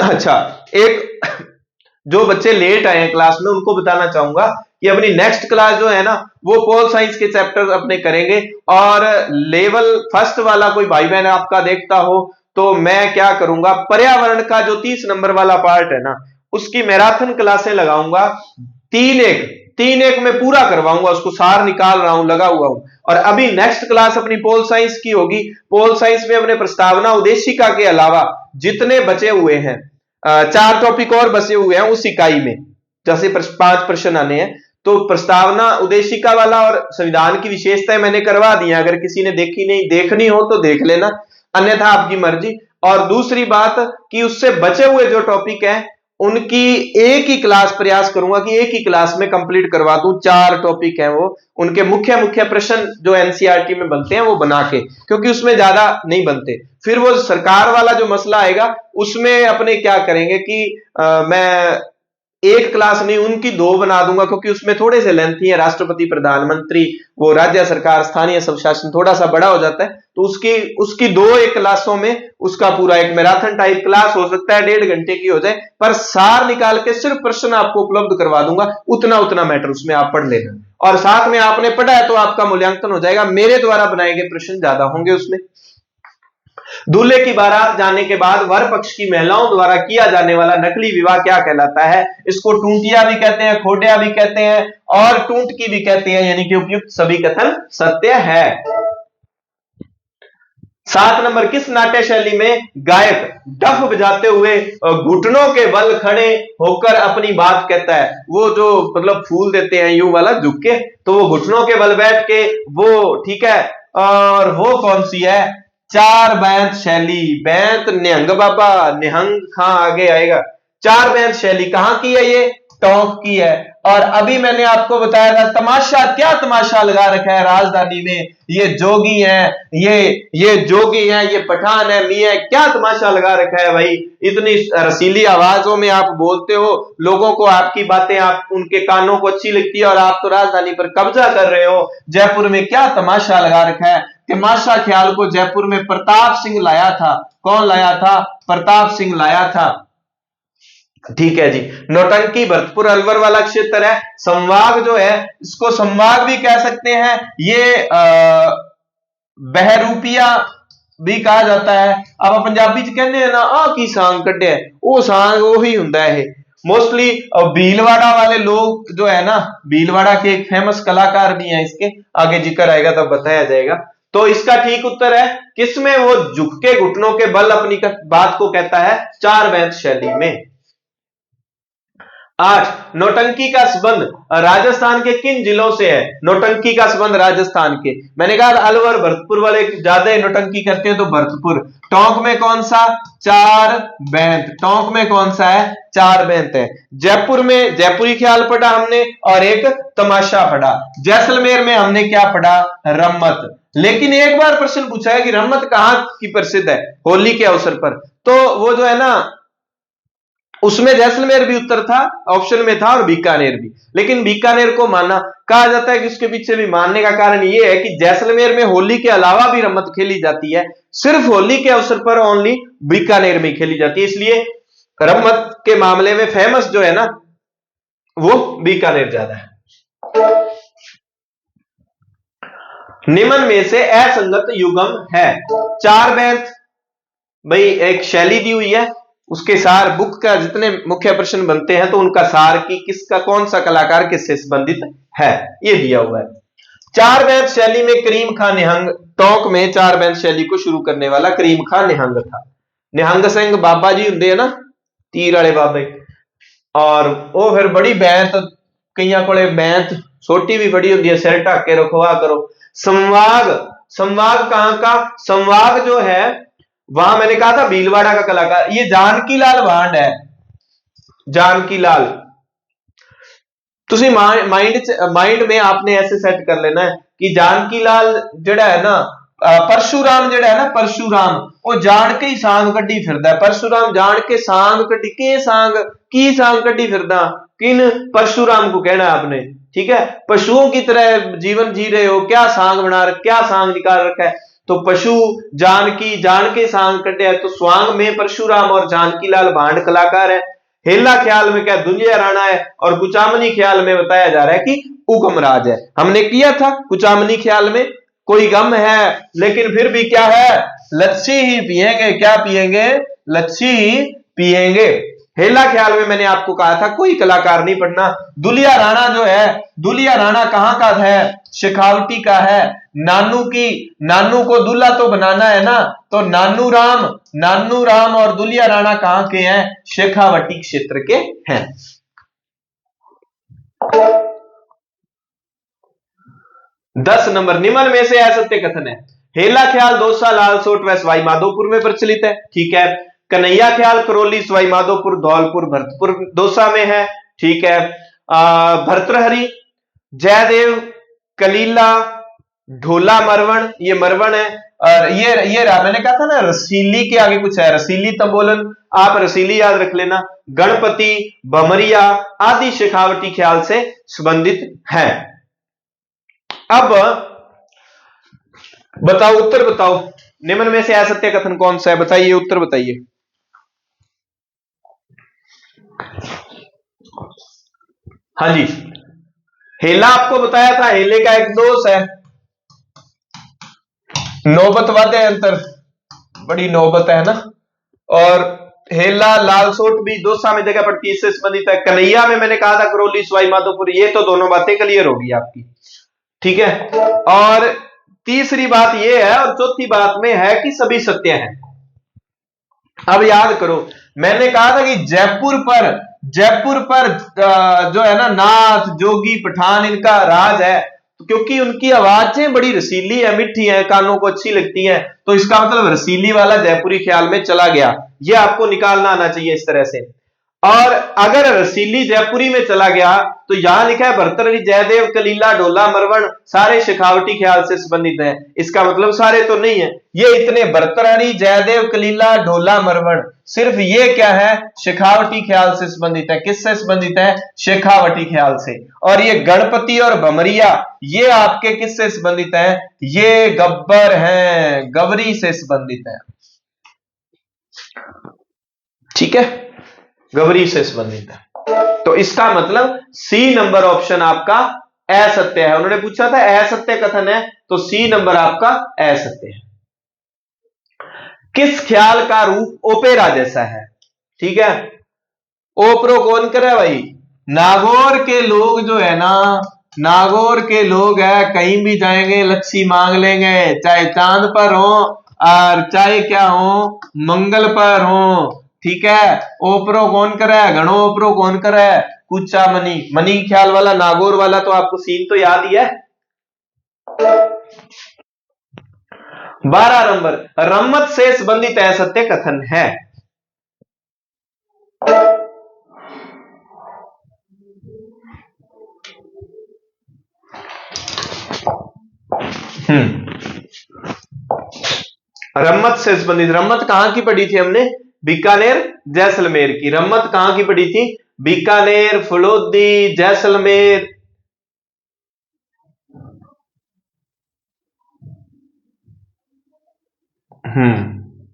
अच्छा, एक जो बच्चे लेट आए हैं क्लास में, उनको बताना चाहूंगा कि अपनी नेक्स्ट क्लास जो है ना वो पोल साइंस के चैप्टर अपने करेंगे। और लेवल फर्स्ट वाला कोई भाई बहन आपका देखता हो तो मैं क्या करूंगा, पर्यावरण का जो 30 नंबर वाला पार्ट है ना उसकी मैराथन क्लासें लगाऊंगा। 3-1 में पूरा करवाऊंगा, उसको सार निकाल रहा हूं, लगा हुआ हूं। और अभी नेक्स्ट क्लास अपनी पोल साइंस की होगी। पोल साइंस में अपने प्रस्तावना उद्देशिका के अलावा जितने बचे हुए हैं 4 टॉपिक और बचे हुए हैं उस इकाई में, जैसे 5 प्रश्न आने हैं, तो प्रस्तावना उद्देशिका वाला और संविधान की विशेषताएं मैंने करवा दी हैं। अगर किसी ने देखी नहीं, देखनी हो तो देख लेना, अन्यथा आपकी मर्जी। और दूसरी बात कि उससे बचे हुए जो टॉपिक हैं उनकी एक ही क्लास प्रयास करूंगा कि एक ही क्लास में कंप्लीट करवा दूं। 4 टॉपिक हैं वो, उनके मुख्य मुख्य प्रश्न जो एनसीईआरटी में बनते हैं वो बना के, क्योंकि उसमें ज्यादा नहीं बनते। फिर वो सरकार वाला जो मसला आएगा उसमें अपने क्या करेंगे कि मैं एक क्लास नहीं उनकी 2 बना दूंगा, क्योंकि उसमें थोड़े से लेंथी है। राष्ट्रपति, प्रधानमंत्री, वो राज्य सरकार, स्थानीय स्वशासन थोड़ा सा बड़ा हो जाता है, तो उसकी 2 एक क्लासों में उसका पूरा एक मैराथन टाइप क्लास हो सकता है, 1.5 घंटे की हो जाए, पर सार निकाल के सिर्फ प्रश्न आपको उपलब्ध करवा दूंगा। उतना मैटर उसमें आप पढ़ लेना, और साथ में आपने पढ़ा है तो आपका मूल्यांकन हो जाएगा। मेरे द्वारा बनाए गए प्रश्न ज्यादा होंगे उसमें। दूल्हे की बारात जाने के बाद वर पक्ष की महिलाओं द्वारा किया जाने वाला नकली विवाह क्या कहलाता है? इसको टूंटिया भी कहते हैं, खोडिया भी कहते हैं और टूंटकी भी कहते हैं, यानी कि उपयुक्त सभी कथन सत्य है। 7 नंबर, किस नाट्य शैली में गायक डफ बजाते हुए घुटनों के बल खड़े होकर अपनी बात कहता है? वो जो मतलब फूल देते हैं यूं वाला झुक के, तो वो घुटनों के बल बैठ के वो, ठीक है। और वो कौन सी है? 4 बैंत शैली। बैंत निहंग बाबा, निहंग खां आगे आएगा। 4 बैंत शैली कहां की है? ये टोंक की है। और अभी मैंने आपको बताया था तमाशा, क्या तमाशा लगा रखा है राजधानी में, ये जोगी हैं, ये जोगी हैं, ये पठान है, मियां, क्या तमाशा लगा रखा है भाई। इतनी रसीली आवाजों में आप बोलते हो, लोगों को आपकी बातें आप उनके कानों को अच्छी लगती है, और आप तो राजधानी पर कब्जा कर रहे हो। जयपुर में क्या तमाशा लगा रखा है। तमाशा ख्याल को जयपुर में प्रताप सिंह लाया था। कौन लाया था? प्रताप सिंह लाया था। ठीक है जी। नौटंकी भरतपुर अलवर वाला क्षेत्र है। संवाग जो है इसको संवाग भी कह सकते हैं, ये बहरूपिया भी कहा जाता है। अब पंजाबी च कहने ना आ की सांग कढ़े, वो सांग वही हुंदा है। मोस्टली भीलवाड़ा वाले लोग जो है ना, भीलवाड़ा के एक फेमस कलाकार भी हैं, इसके आगे जिक्र आएगा तब बताया जाएगा। तो इसका ठीक उत्तर है किसमें? वो झुक के घुटनों के बल अपनी बात को कहता है, 4 बैंत शैली में। 8, नौटंकी का संबंध राजस्थान के किन जिलों से है? नौटंकी का संबंध राजस्थान के, मैंने कहा अलवर भरतपुर वाले ज्यादा नौटंकी करते हैं, तो भरतपुर। टोंक में कौन सा? 4 बैंत। टोंक में कौन सा है? 4 बैंत है। जयपुर में जयपुरी ख्याल पढ़ा हमने और एक तमाशा पढ़ा। जैसलमेर में हमने क्या पढ़ा? रम्मत। लेकिन एक बार प्रश्न पूछा है कि रम्मत कहां की प्रसिद्ध है? होली के अवसर पर। तो वो जो है ना उसमें जैसलमेर भी उत्तर था, ऑप्शन में था, और बीकानेर भी। लेकिन बीकानेर को माना, कहा जाता है कि उसके पीछे भी मानने का कारण यह है कि जैसलमेर में होली के अलावा भी रम्मत खेली जाती है, सिर्फ होली के अवसर पर ओनली बीकानेर में खेली जाती है। इसलिए रम्मत के मामले में फेमस जो है ना वो बीकानेर ज्यादा है। निम्न में से असंगत युग्म है। 4 बैंत भाई एक शैली दी हुई है, उसके सार बुक का जितने मुख्य प्रश्न बनते हैं तो उनका सार की किसका, कौन सा कलाकार किससे संबंधित है, ये दिया हुआ है। 4 बैंत शैली में करीम खां निहंग। टोंक में 4 बैंत शैली को शुरू करने वाला करीम खां निहंग था। निहंग सिंह बाबा जी होंगे ना, तीर वाले बाबे, और वो फिर बड़ी बैंत, कईयां कोले बैंत छोटी भी बड़ी होती है, सिर ढक के रखवा करो। संवाग, संवाग कहां का? संवाग जो है वहां मैंने कहा था भीलवाड़ा का कलाकार, ये जानकी लाल भांड है। जानकी लाल, तुसी माइंड में आपने ऐसे सेट कर लेना है कि जानकी लाल जड़ा है ना, परशुराम जड़ा है ना, परशुराम वो जान के ही सांग कड्डी फिरदा है। परशुराम जान के सांग कड्डी के सांग की सांग कड्डी फिरदा, किन? परशुराम को कहना है आपने, ठीक है। पशुओं की तरह जीवन जी रहे हो, क्या सांग बना रखा, क्या सांग निकाल रखा है? तो पशु जानकी जान के सांग कटे है, तो स्वांग में परशुराम और जानकी लाल भांड कलाकार है। हेला ख्याल में क्या दुलिया राणा है, और कुचामनी ख्याल में बताया जा रहा है कि उकमराज है। हमने किया था कुचामनी ख्याल में, कोई गम है लेकिन फिर भी क्या है, लच्छी ही पिएंगे। क्या पिएंगे, लच्छी ही पिएंगे। हेला ख्याल में मैंने आपको कहा था कोई कलाकार नहीं पढ़ना। दुलिया राणा जो है, दुलिया राणा कहां का है, शेखावटी का है। नानू को दूल्हा तो बनाना है ना, तो नानू राम और दुलिया राणा कहां के हैं, शेखावटी क्षेत्र के हैं। 10 नंबर, निम्न में से असत्य कथन है। हेला ख्याल दौसा, लालसोट व सवाई माधोपुर में प्रचलित है, ठीक है। कन्हैया ख्याल करौली, सवाई माधोपुर, धौलपुर, भरतपुर, दौसा में है, ठीक है। भर्तृहरि, जयदेव, कलीला, ढोला मरवण, ये मरवण है। और ये मैंने कहा था ना रसीली के आगे कुछ है, रसीली तंबोलन, आप रसीली याद रख लेना। गणपति, बमरिया आदि शेखावटी ख्याल से संबंधित है। अब बताओ, उत्तर बताओ, निम्न में से असत्य कथन कौन सा है, बताइए, उत्तर बताइए। हाँ जी, हेला आपको बताया था, हेले का एक दोष है, नौबत वाद्य अंतर, बड़ी नौबत है ना। और हेला लालसोट भी दौसा में जगह पड़ती है, इससे संबंधित है। कन्हैया में मैंने कहा था करौली, सवाई माधोपुर, ये तो दोनों बातें क्लियर होगी आपकी, ठीक है। और तीसरी बात ये है, और चौथी बात में है कि सभी सत्य हैं। अब याद करो, मैंने कहा था कि जयपुर पर जो है ना नाथ, जोगी, पठान इनका राज है, क्योंकि उनकी आवाजें बड़ी रसीली है, मीठी है, कानों को अच्छी लगती है, तो इसका मतलब रसीली वाला जयपुरी ख्याल में चला गया। यह आपको निकालना आना चाहिए इस तरह से। और अगर रसीली जयपुरी में चला गया तो यहां लिखा है भर्तृहरि, जयदेव, कलीला, ढोला, मरवण सारे शेखावटी ख्याल से संबंधित हैं। इसका मतलब सारे तो नहीं है, ये इतने भर्तृहरि, जयदेव, कलीला, ढोला, मरवण, सिर्फ ये क्या है, शेखावटी ख्याल से संबंधित है। किससे संबंधित है, शेखावटी ख्याल से। और ये गणपति और भमरिया ये आपके किससे संबंधित है, ये गब्बर हैं, गवरी से संबंधित है, ठीक है, गवरी से संबंधित है। तो इसका मतलब सी नंबर ऑप्शन आपका असत्य है। उन्होंने पूछा था असत्य कथन है, तो सी नंबर आपका असत्य है। किस ख्याल का रूप ओपेरा जैसा है, ठीक है। ओपरो कौन करे भाई, नागौर के लोग जो है ना, नागौर के लोग है, कहीं भी जाएंगे लच्छी मांग लेंगे, चाहे चांद पर हो और चाहे क्या हो, मंगल पर हो, ठीक है। ओपरो कौन करे, घणो ओपरो कौन करे, कुचा मनी ख्याल वाला, नागौर वाला, तो आपको सीन तो याद ही है। 12 नंबर, रम्मत से संबंधित असत्य कथन है। रम्मत से संबंधित, रम्मत कहां की पढ़ी थी हमने, बीकानेर, जैसलमेर की। रम्मत कहां की पढ़ी थी, बीकानेर, फलोदी, जैसलमेर।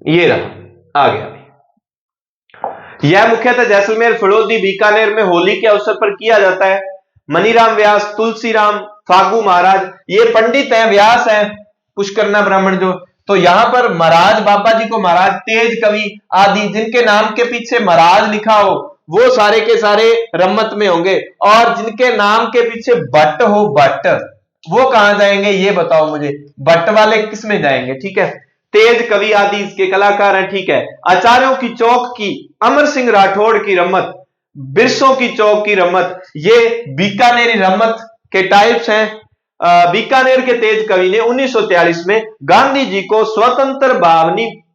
ये रहा, आ गया। यह मुख्यतः जैसलमेर, फलोदी, बीकानेर में होली के अवसर पर किया जाता है। मनीराम व्यास, तुलसीराम, फागू महाराज ये पंडित हैं, व्यास हैं, पुष्करना ब्राह्मण जो, तो यहां पर महाराज बाबा जी को महाराज, तेज कवि आदि जिनके नाम के पीछे महाराज लिखा हो वो सारे के सारे रम्मत में होंगे। और जिनके नाम के पीछे भट्ट हो, भट्ट, वो कहां जाएंगे ये बताओ मुझे, भट्ट वाले किस में जाएंगे, ठीक है। तेज कवि आदि इसके कलाकार हैं, ठीक है। आचार्यों की चौक की अमर सिंह राठौड़ की रम्मत, बिरसों की चौक की रम्मत, ये बीकानेरी रम्मत के टाइप्स हैं। बीकानेर के तेज कवि ने 1943 में गांधी जी को स्वतंत्र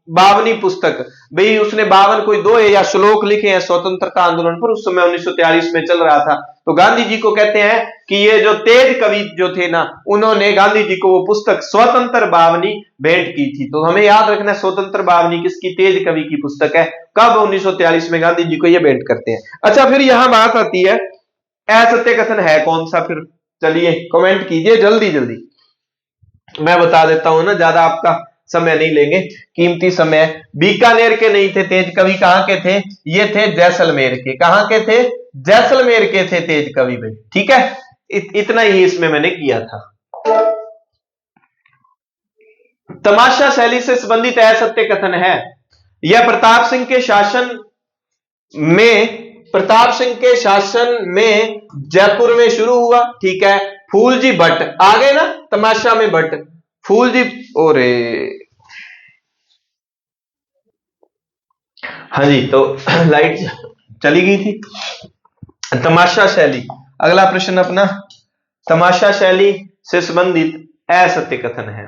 बावनी पुस्तक, भाई उसने 52 कोई 2 या श्लोक लिखे हैं स्वतंत्रता आंदोलन पर, उस समय 1943 में चल रहा था। तो गांधी जी को कहते हैं कि ये जो तेज कवि जो थे ना, उन्होंने गांधी जी को वो पुस्तक स्वतंत्र बावनी भेंट की थी। तो हमें याद रखना स्वतंत्र बावनी किसकी, तेज कवि की पुस्तक है। कब, 1943 में गांधी जी को ये भेंट करते हैं। अच्छा, फिर यहां बात आती है असत्य कथन है कौन सा, फिर चलिए कमेंट कीजिए जल्दी जल्दी, मैं बता देता हूं ना, ज्यादा आपका समय नहीं लेंगे, कीमती समय। बीकानेर के नहीं थे तेज कवि, कहां के थे? ये थे जैसलमेर के। कहां के थे? जैसलमेर के थे तेज कवि भाई। ठीक है, इतना ही इसमें मैंने किया था। तमाशा शैली से संबंधित असत्य कथन है। यह प्रताप सिंह के शासन में जयपुर में शुरू हुआ। ठीक है, फूलजी भट्ट आ गए ना, तमाशा में भट्ट, फूलजी, ओरे हाँ जी, तो लाइट चली गई थी। तमाशा शैली, अगला प्रश्न अपना, तमाशा शैली से संबंधित असत्य कथन है।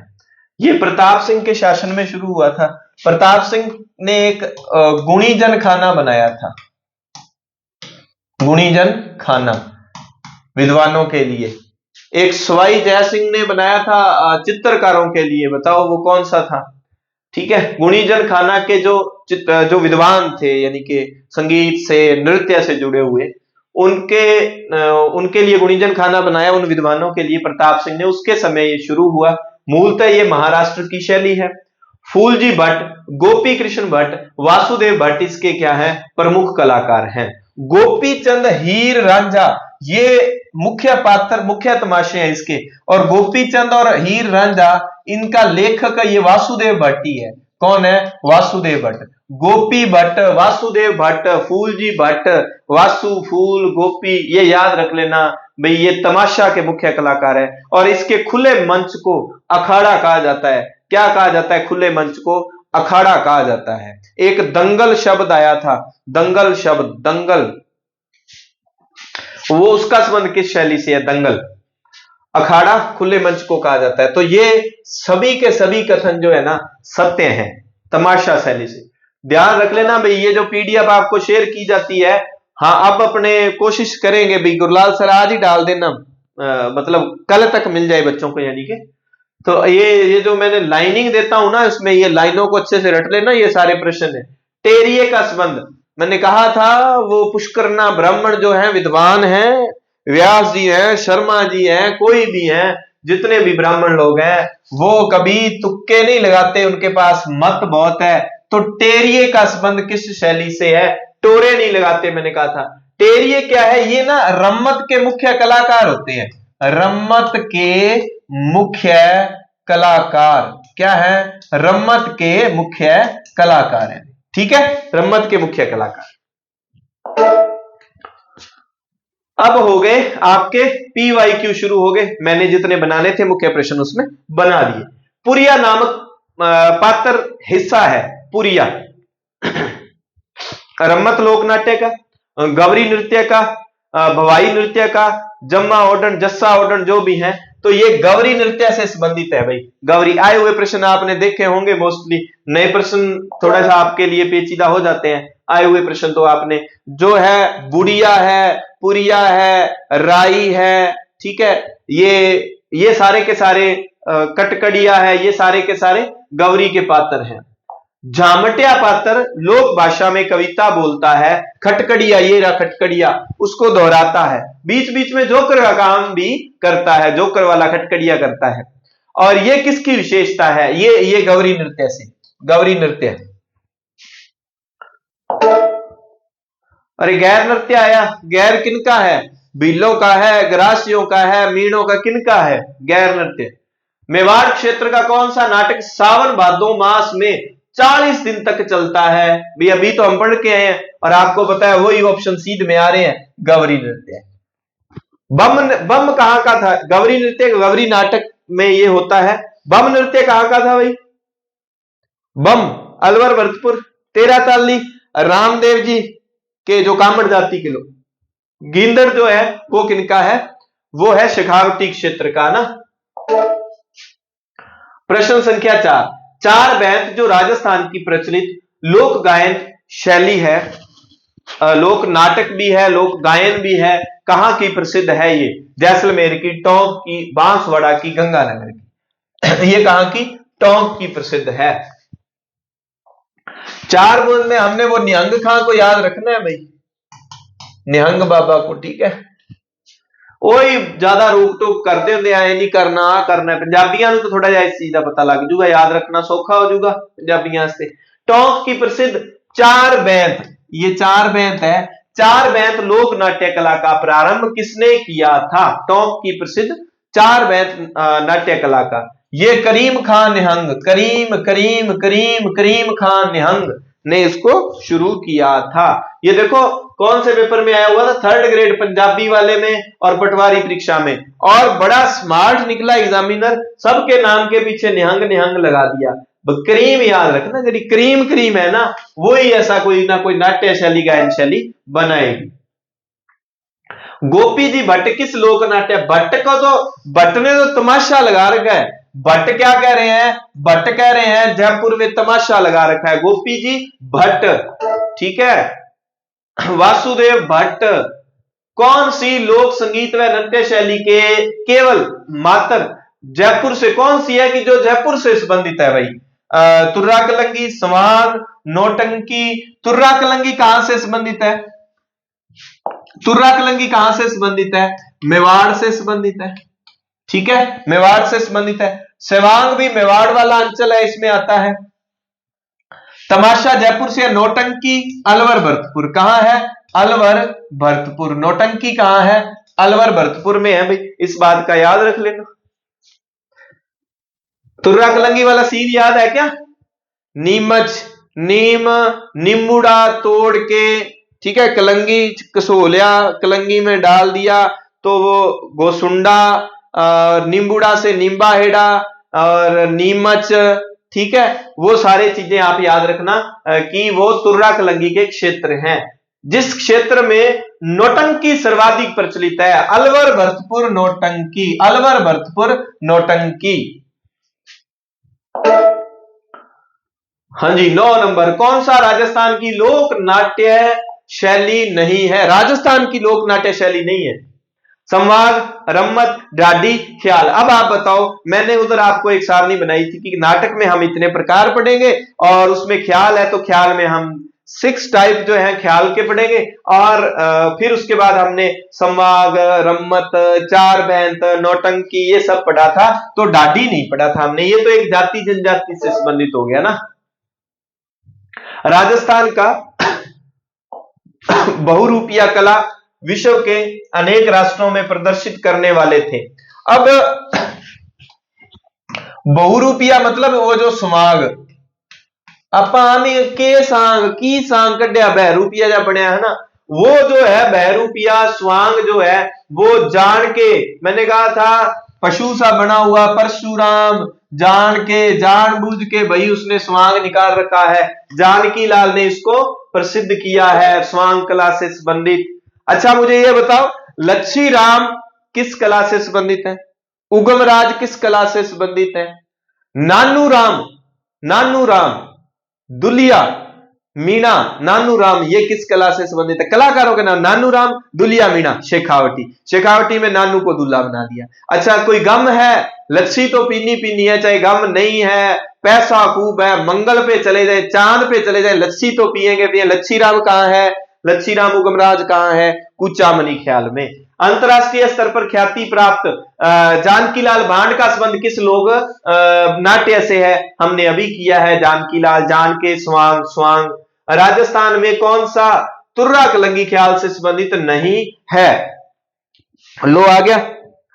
यह प्रताप सिंह के शासन में शुरू हुआ था। प्रताप सिंह ने एक गुणीजन खाना बनाया था, गुणीजन खाना विद्वानों के लिए। एक सवाई जय सिंह ने बनाया था चित्रकारों के लिए, बताओ वो कौन सा था? ठीक है, गुणीजन खाना के जो विद्वान थे, यानी कि संगीत से नृत्य से जुड़े हुए, उनके लिए गुणीजन खाना बनाया, उन विद्वानों के लिए प्रताप सिंह ने। उसके समय ये शुरू हुआ। मूलतः ये महाराष्ट्र की शैली है। फूलजी भट्ट, गोपी कृष्ण भट्ट, वासुदेव भट्ट इसके क्या है? प्रमुख कलाकार हैं। गोपी चंद, हीर रांझा, ये मुख्य पात्र, मुख्य तमाशे हैं इसके। और गोपी चंद और हीर रांझा, इनका लेखक ये वासुदेव भट्ट ही है। कौन है? वासुदेव भट्ट। गोपी भट्ट, वासुदेव भट्ट, फूलजी भट्ट, वासु, फूल, गोपी, ये याद रख लेना भाई, ये तमाशा के मुख्य कलाकार है। और इसके खुले मंच को अखाड़ा कहा जाता है। क्या कहा जाता है? खुले मंच को अखाड़ा कहा जाता है। एक दंगल शब्द आया था, दंगल शब्द, दंगल, वो उसका संबंध किस शैली से है? दंगल। अखाड़ा खुले मंच को कहा जाता है। तो ये सभी के सभी कथन जो है ना, सत्य हैं तमाशा शैली से। ध्यान रख लेना भाई, ये जो पीडीएफ आपको शेयर की जाती है, हाँ अब अपने कोशिश करेंगे भाई, गुरलाल सर आज ही डाल देना, मतलब कल तक मिल जाए बच्चों को, यानी कि तो ये जो मैंने लाइनिंग देता हूं ना, इसमें ये लाइनों को अच्छे से रट लेना। ये सारे प्रश्न है। टेरिये का संबंध, मैंने कहा था वो पुष्करना ब्राह्मण जो है विद्वान हैं, व्यास जी हैं, शर्मा जी हैं, कोई भी हैं, जितने भी ब्राह्मण लोग हैं, वो कभी तुक्के नहीं लगाते, उनके पास मत बहुत है। तो टेरिये का संबंध किस शैली से है? टोरे नहीं लगाते, मैंने कहा था। टेरिये क्या है? ये ना रम्मत के मुख्य कलाकार होते हैं। रम्मत के मुख्य कलाकार क्या है? रम्मत के मुख्य कलाकार हैं। ठीक है, रम्मत के मुख्य कलाकार। अब हो गए आपके PYQ शुरू हो गए। मैंने जितने बनाने थे मुख्य प्रश्न उसमें बना दिए। पुरिया नामक पात्र हिस्सा है। पुरिया रम्मत लोक नाट्य का, गवरी नृत्य का, भवाई नृत्य का, जम्मा ओडन, जस्सा ओडन जो भी है, तो ये गवरी नृत्य से संबंधित है भाई। गवरी, आए हुए प्रश्न आपने देखे होंगे मोस्टली, नए प्रश्न थोड़ा सा आपके लिए पेचीदा हो जाते हैं। आए हुए प्रश्न तो आपने जो है, बुढ़िया है, पुरिया है, राई है, ठीक है, ये सारे के सारे, कटकड़िया है, ये सारे के सारे गवरी के पात्र हैं। झामटिया पात्र लोक भाषा में कविता बोलता है। खटकड़िया, ये रहा खटकड़िया, उसको दोहराता है, बीच बीच में जोकर का काम भी करता है, जोकर वाला खटकड़िया करता है। और ये किसकी विशेषता है? ये गवरी नृत्य से, गवरी नृत्य। अरे गैर नृत्य आया, गैर किनका है? भीलों का है, ग्रासियों का है, मीणों का, किनका है गैर नृत्य? मेवाड़ क्षेत्र का कौन सा नाटक सावन भादो मास में 40 दिन तक चलता है? भी अभी तो हम पढ़ के आए हैं और आपको पता है वही ऑप्शन सीध में आ रहे हैं, गवरी नृत्य। बम कहां का था? गवरी नृत्य गवरी नाटक में ये होता है। बम नृत्य कहां का था भाई? बम अलवर, भरतपुर, तेराताली, रामदेव जी के जो कामड़ जाति के लोग। गिंदड़ जो है वो किनका है? वो है शेखावटी क्षेत्र का ना। प्रश्न संख्या 4। चार बैंत जो राजस्थान की प्रचलित लोक गायन शैली है, लोक नाटक भी है, लोक गायन भी है, कहां की प्रसिद्ध है? ये जैसलमेर की, टोंक की, बांसवाड़ा की, गंगानगर की। ये कहां की? टोंक की प्रसिद्ध है। चार बूंद में हमने वो निहंग खां को याद रखना है भाई, निहंग बाबा को, ठीक है। वही ज्यादा रोक टोक करते होंगे, ऐ नहीं करना आ करना है। पंजाबियों को तो थोड़ा जिहा इस चीज का पता लग जूगा, याद रखना सौखा हो जाऊगा पंजाबियों वास्ते। टोंक की प्रसिद्ध चार बैंत, ये चार बैंत है, चार बैंत लोक नाट्य कला का प्रारंभ किसने किया था? टोंक की प्रसिद्ध चार बैंत नाट्य कला का, ये करीम खान निहंग, करीम करीम करीम करीम खान निहंग ने इसको शुरू किया था। ये देखो कौन से पेपर में आया हुआ था? थर्ड ग्रेड पंजाबी वाले में और पटवारी परीक्षा में, और बड़ा स्मार्ट निकला एग्जामिनर, सबके नाम के पीछे निहंग निहंग लगा दिया। करीम याद रखना, जी क्रीम क्रीम है ना, वही ऐसा कोई ना कोई नाट्य शैली गायन शैली बनाएगी। गोपी जी भट्ट किस लोक नाट्य, भट्ट को तो भट्ट ने तो तमाशा लगा रखा है। भट्ट क्या कह रहे हैं? भट्ट कह रहे हैं जयपुर में तमाशा लगा रखा है गोपी जी भट्ट, ठीक है। वासुदेव भट्ट कौन सी लोक संगीत व नृत्य शैली के केवल मात्र जयपुर से, कौन सी है कि जो जयपुर से संबंधित है भाई? तुर्रा कलंगी, स्वांग, नौटंकी। तुर्रा कलंगी कहां से संबंधित है? तुर्रा कलंगी कहां से संबंधित है? मेवाड़ से संबंधित है, ठीक है, मेवाड़ से संबंधित है। सेवांग भी मेवाड़ वाला अंचल है, इसमें आता है। तमाशा जयपुर से। नौटंकी अलवर भरतपुर, कहां है? अलवर भरतपुर। नौटंकी कहां है? अलवर भरतपुर में है भाई, इस बात का याद रख लेना। तुर्रा कलंगी वाला सीन याद है क्या? नीमच, नीम निम्बुड़ा तोड़ के, ठीक है, कलंगी कसोलिया, कलंगी में डाल दिया तो वो गोसुंडा, नींबुड़ा से नींबा हेड़ा और नीमच, ठीक है, वो सारी चीजें आप याद रखना कि वो तुर्रा कलंगी के क्षेत्र हैं। जिस क्षेत्र में नौटंकी सर्वाधिक प्रचलित है, अलवर भरतपुर नौटंकी, अलवर भरतपुर नौटंकी। हाँ जी, 9 नंबर, कौन सा राजस्थान की लोक नाट्य शैली नहीं है? राजस्थान की लोक नाट्य शैली नहीं है। संवाद, रम्मत, ढाडी, ख्याल। अब आप बताओ, मैंने उधर आपको एक सारणी बनाई थी कि नाटक में हम इतने प्रकार पढ़ेंगे और उसमें ख्याल है तो ख्याल में हम 6 टाइप जो है ख्याल के पढ़ेंगे, और फिर उसके बाद हमने संवाद, रम्मत, चार बैंत, नौटंकी ये सब पढ़ा था, तो ढाडी नहीं पढ़ा था हमने। ये तो एक जाति जनजाति से संबंधित हो गया ना। राजस्थान का बहुरूपिया कला विश्व के अनेक राष्ट्रों में प्रदर्शित करने वाले थे। अब बहुरूपिया मतलब वो जो समाग अपन के सांग की सांग कड्या बहरूपिया जा बनया है ना, वो जो है बहरूपिया स्वांग जो है वो जान के, मैंने कहा था पशु सा बना हुआ परशुराम, जान के जानबूझ के भाई उसने स्वांग निकाल रखा है। जानकी लाल ने इसको प्रसिद्ध किया है स्वांग कला से संबंधित। अच्छा मुझे ये बताओ, लच्छी राम किस कला से संबंधित है? उगम राज किस कला से संबंधित है? नानू राम दुलिया मीणा, नानू राम ये किस कला से संबंधित है? कलाकारों के नाम नानू राम, दुलिया मीणा, शेखावटी। शेखावटी में नानू को दूल्हा बना दिया। अच्छा कोई गम है? लच्छी तो पीनी पीनी है, चाहे गम नहीं है, पैसा खूब है, मंगल पे चले जाए, चांद पे चले जाए, लच्छी तो पिएंगे पिए। लच्छी राम कहां है? लच्छी राम उगमराज कहां है? कुचामनी ख्याल में। अंतरराष्ट्रीय स्तर पर ख्याति प्राप्त जानकीलाल भांड का संबंध किस लोक नाट्य से है? हमने अभी किया है जानकीलाल, जान के स्वांग, स्वांग। राजस्थान में कौन सा तुर्रा कलंगी ख्याल से संबंधित नहीं है? लो आ गया,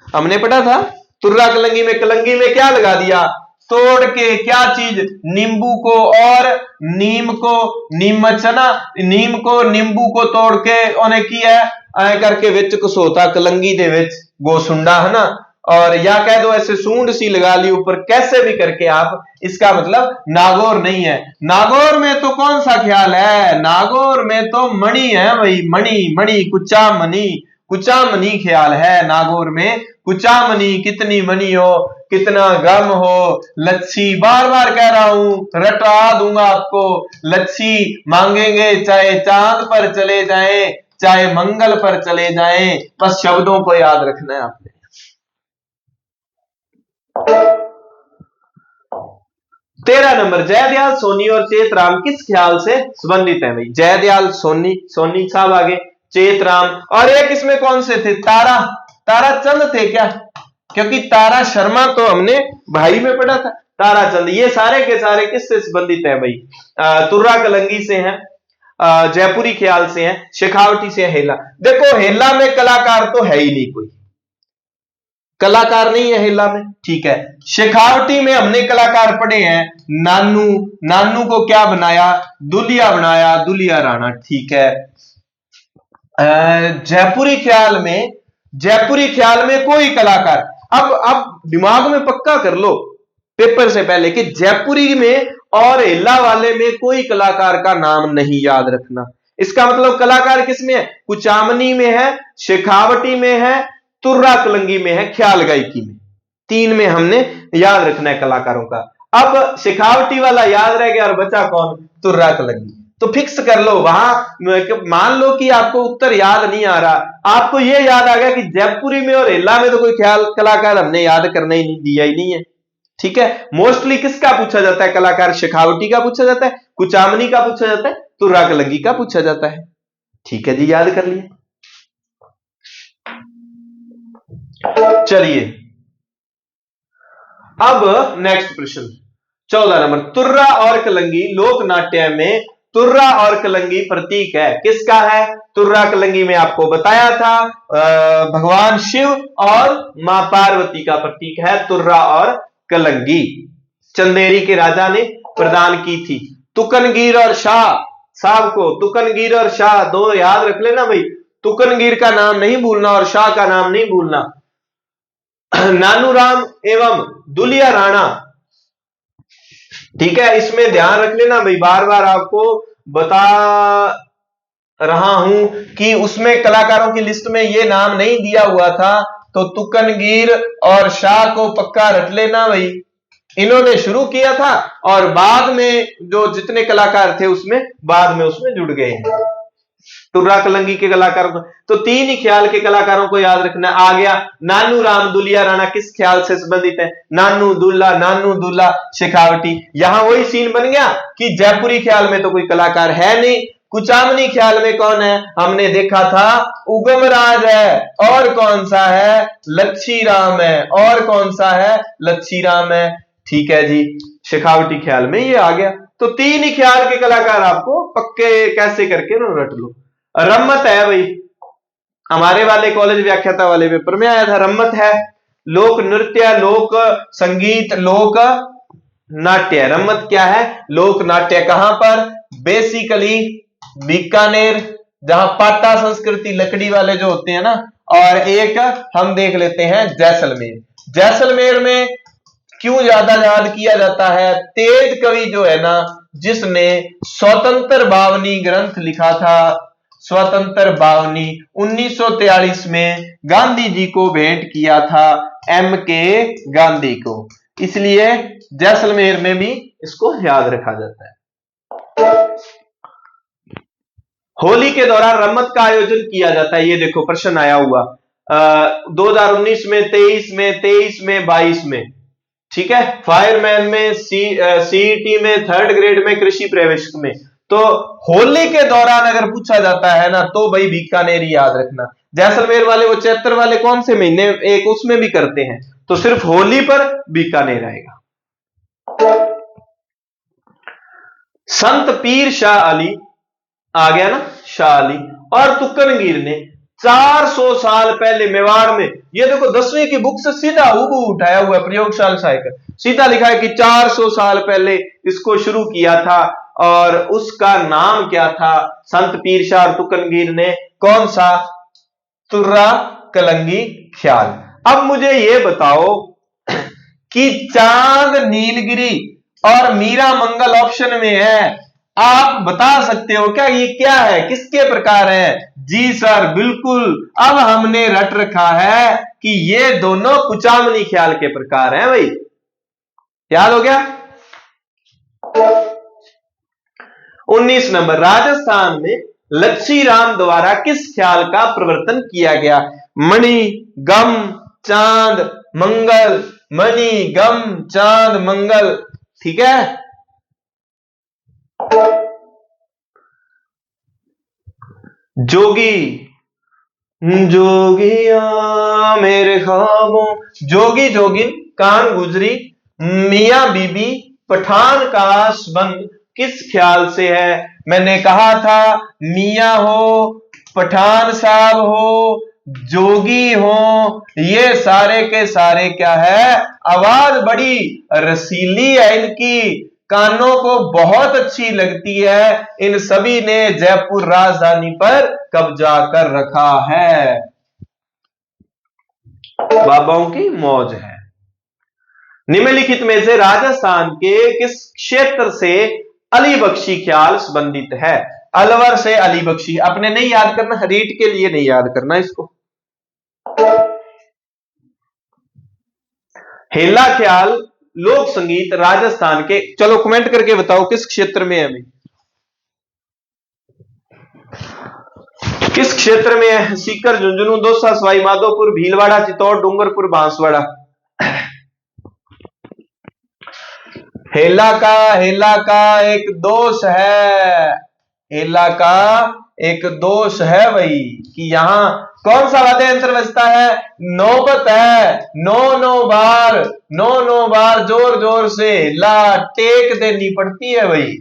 हमने पढ़ा था तुर्रा कलंगी में क्या लगा दिया? तोड़ के क्या चीज? नींबू को और नीम को, नीमच है ना, नीम को नींबू को तोड़ के उन्हें किया ऐ करके विच कसोता कलंगी दे विच गोसुंडा है ना, और या कह दो ऐसे सूंड सी लगा ली ऊपर, कैसे भी करके आप, इसका मतलब नागौर नहीं है। नागौर में तो कौन सा ख्याल है? नागौर में तो मणि है भाई, मणि मणि कुचामनी, कुचामनी ख्याल है नागौर में। कुचामनी कितनी मनी हो, कितना गम हो, लच्छी बार बार कह रहा हूं, रटा दूंगा आपको। लच्छी मांगेंगे चाहे चांद पर चले जाएं, चाहे मंगल पर चले जाएं, बस शब्दों को याद रखना है आपने। 13 नंबर, जयदयाल सोनी और चेतराम किस ख्याल से संबंधित है भाई? जयदयाल सोनी, सोनी साहब आगे, चेतराम, और एक इसमें कौन से थे? तारा, ताराचंद थे क्या? क्योंकि तारा शर्मा तो हमने भाई में पढ़ा था। ताराचंद ये सारे के सारे किससे संबंधित है भाई? तुर्रा कलंगी से हैं, जयपुरी ख्याल से हैं, शेखावटी से है, हेला। देखो हेला में कलाकार तो है ही नहीं, कोई कलाकार नहीं है हेला में, ठीक है। शेखावटी में हमने कलाकार पढ़े हैं, नानू, नानू को क्या बनाया? दुलिया बनाया, दुलिया राणा, ठीक है। जयपुरी ख्याल में, जयपुरी ख्याल में कोई कलाकार, अब दिमाग में पक्का कर लो पेपर से पहले कि जयपुरी में और हेला वाले में कोई कलाकार का नाम नहीं याद रखना। इसका मतलब कलाकार किसमें है? कुचामनी में है, शेखावटी में है, तुर्रा कलंगी में है, ख्याल गायकी में, तीन में हमने याद रखना है कलाकारों का। अब शेखावटी वाला याद रह गया और बचा कौन? तुर्रा कलंगी। तो फिक्स कर लो वहां, मान लो कि आपको उत्तर याद नहीं आ रहा, आपको यह याद आ गया कि जयपुरी में और हेला में तो कोई ख्याल कलाकार हमने याद करने ही नहीं दिया ही नहीं है, ठीक है। मोस्टली किसका पूछा जाता है कलाकार? शेखावटी का पूछा जाता है, कुचामनी का पूछा जाता है, तुर्रा कलंगी का पूछा जाता है, ठीक है जी, याद कर लिए। चलिए अब नेक्स्ट प्रश्न 14 नंबर। तुर्रा और कलंगी लोक नाट्य में तुर्रा और कलंगी प्रतीक है, किसका है? तुर्रा कलंगी में आपको बताया था भगवान शिव और मां पार्वती का प्रतीक है तुर्रा और कलंगी। चंदेरी के राजा ने प्रदान की थी। तुकनगीर और शाह, साहब को तुकनगीर और शाह दो याद रख लेना भाई, तुकनगीर का नाम नहीं भूलना और शाह का नाम नहीं भूलना। नानूराम एवं दुलिया राणा, ठीक है, इसमें ध्यान रख लेना भाई, बार बार आपको बता रहा हूं कि उसमें कलाकारों की लिस्ट में ये नाम नहीं दिया हुआ था, तो तुकनगीर और शाह को पक्का रख लेना भाई। इन्होंने शुरू किया था और बाद में जो जितने कलाकार थे उसमें बाद में उसमें जुड़ गए हैं तुर्रा कलंगी के कलाकारों को। तो तीन ही ख्याल के कलाकारों को याद रखना। आ गया नानू राम दुलिया राणा, किस ख्याल से संबंधित है? नानू दुल्ला शेखावटी। यहां वही सीन बन गया कि जयपुरी ख्याल में तो कोई कलाकार है नहीं, कुचामनी ख्याल में कौन है? हमने देखा था उगमराज है, और कौन सा है? लच्छी राम है, और कौन सा है? लच्छी राम है, ठीक है जी। शेखावटी ख्याल में ये आ गया। तो तीन ही ख्याल के कलाकार आपको पक्के कैसे करके रट लो। रम्मत है भाई, हमारे वाले कॉलेज व्याख्याता वाले पेपर में आया था, रम्मत है लोक नृत्य, लोक संगीत, लोक नाट्य। रम्मत क्या है? लोक नाट्य। कहां पर? बेसिकली बीकानेर, जहां पाटा संस्कृति लकड़ी वाले जो होते हैं ना, और एक हम देख लेते हैं जैसलमेर। जैसलमेर में क्यों ज्यादा याद किया जाता है? तेज कवि जो है ना, जिसने स्वतंत्र बावनी ग्रंथ लिखा था, स्वतंत्र बावनी 1943 में गांधी जी को भेंट किया था, एम के गांधी को, इसलिए जैसलमेर में भी इसको याद रखा जाता है। होली के दौरान रम्मत का आयोजन किया जाता है, ये देखो प्रश्न आया हुआ 2019 में, 23 में, 22 में, ठीक है। फायरमैन में, सीईटी में, थर्ड ग्रेड में, कृषि प्रवेश में। तो होली के दौरान अगर पूछा जाता है ना, तो भाई बीकानेर याद रखना। जैसलमेर वाले वो चैत्र वाले कौन से महीने एक उसमें भी करते हैं, तो सिर्फ होली पर बीकानेर आएगा। संत पीर शाह अली आ गया ना, शाह अली और तुकनगीर ने 400 साल पहले मेवाड़ में, ये देखो 10वीं की बुक से सीधा हूबहू उठाया हुआ है, प्रयोगशाला साहित्य सीधा लिखा है कि 400 साल पहले इसको शुरू किया था, और उसका नाम क्या था? संत पीर शाह और तुकनगीर ने कौन सा? तुर्रा कलंगी ख्याल। अब मुझे यह बताओ कि चांद नीलगिरी और मीरा मंगल ऑप्शन में है, आप बता सकते हो क्या ये क्या है, किसके प्रकार है? जी सर, बिल्कुल। अब हमने रट रखा है कि ये दोनों कुचामनी ख्याल के प्रकार हैं भाई, याद हो गया। 19 नंबर, राजस्थान में लच्छी राम द्वारा किस ख्याल का प्रवर्तन किया गया? मणि, गम, चांद, मंगल, मणि, गम, चांद, मंगल, ठीक है। जोगी जोगिया मेरे ख्वाबों, जोगी जोगिन, कान गुजरी, मियां बीबी, पठान का संबंध किस ख्याल से है? मैंने कहा था मियां हो, पठान साहब हो, जोगी हो, ये सारे के सारे क्या है, आवाज बड़ी रसीली है इनकी, कानों को बहुत अच्छी लगती है, इन सभी ने जयपुर राजधानी पर कब्जा कर रखा है। बाबाओं की मौज है। निम्नलिखित में से राजस्थान के किस क्षेत्र से अली बख्शी ख्याल संबंधित है? अलवर से अली बख्शी, अपने नहीं याद करना, रीट के लिए नहीं याद करना इसको। हेला ख्याल लोक संगीत राजस्थान के, चलो कमेंट करके बताओ किस क्षेत्र में है अभी, किस क्षेत्र में है? सीकर, झुंझुनू, दौसा, सवाई माधोपुर, भीलवाड़ा, चित्तौड़, डूंगरपुर, बांसवाड़ा। हेला का एक दोष है, हेला का एक दोष है भाई कि यहां कौन सा वाद्य यंत्र बजता है? नौबत है, नौ बार जोर जोर से ला टेक देनी पड़ती है भाई।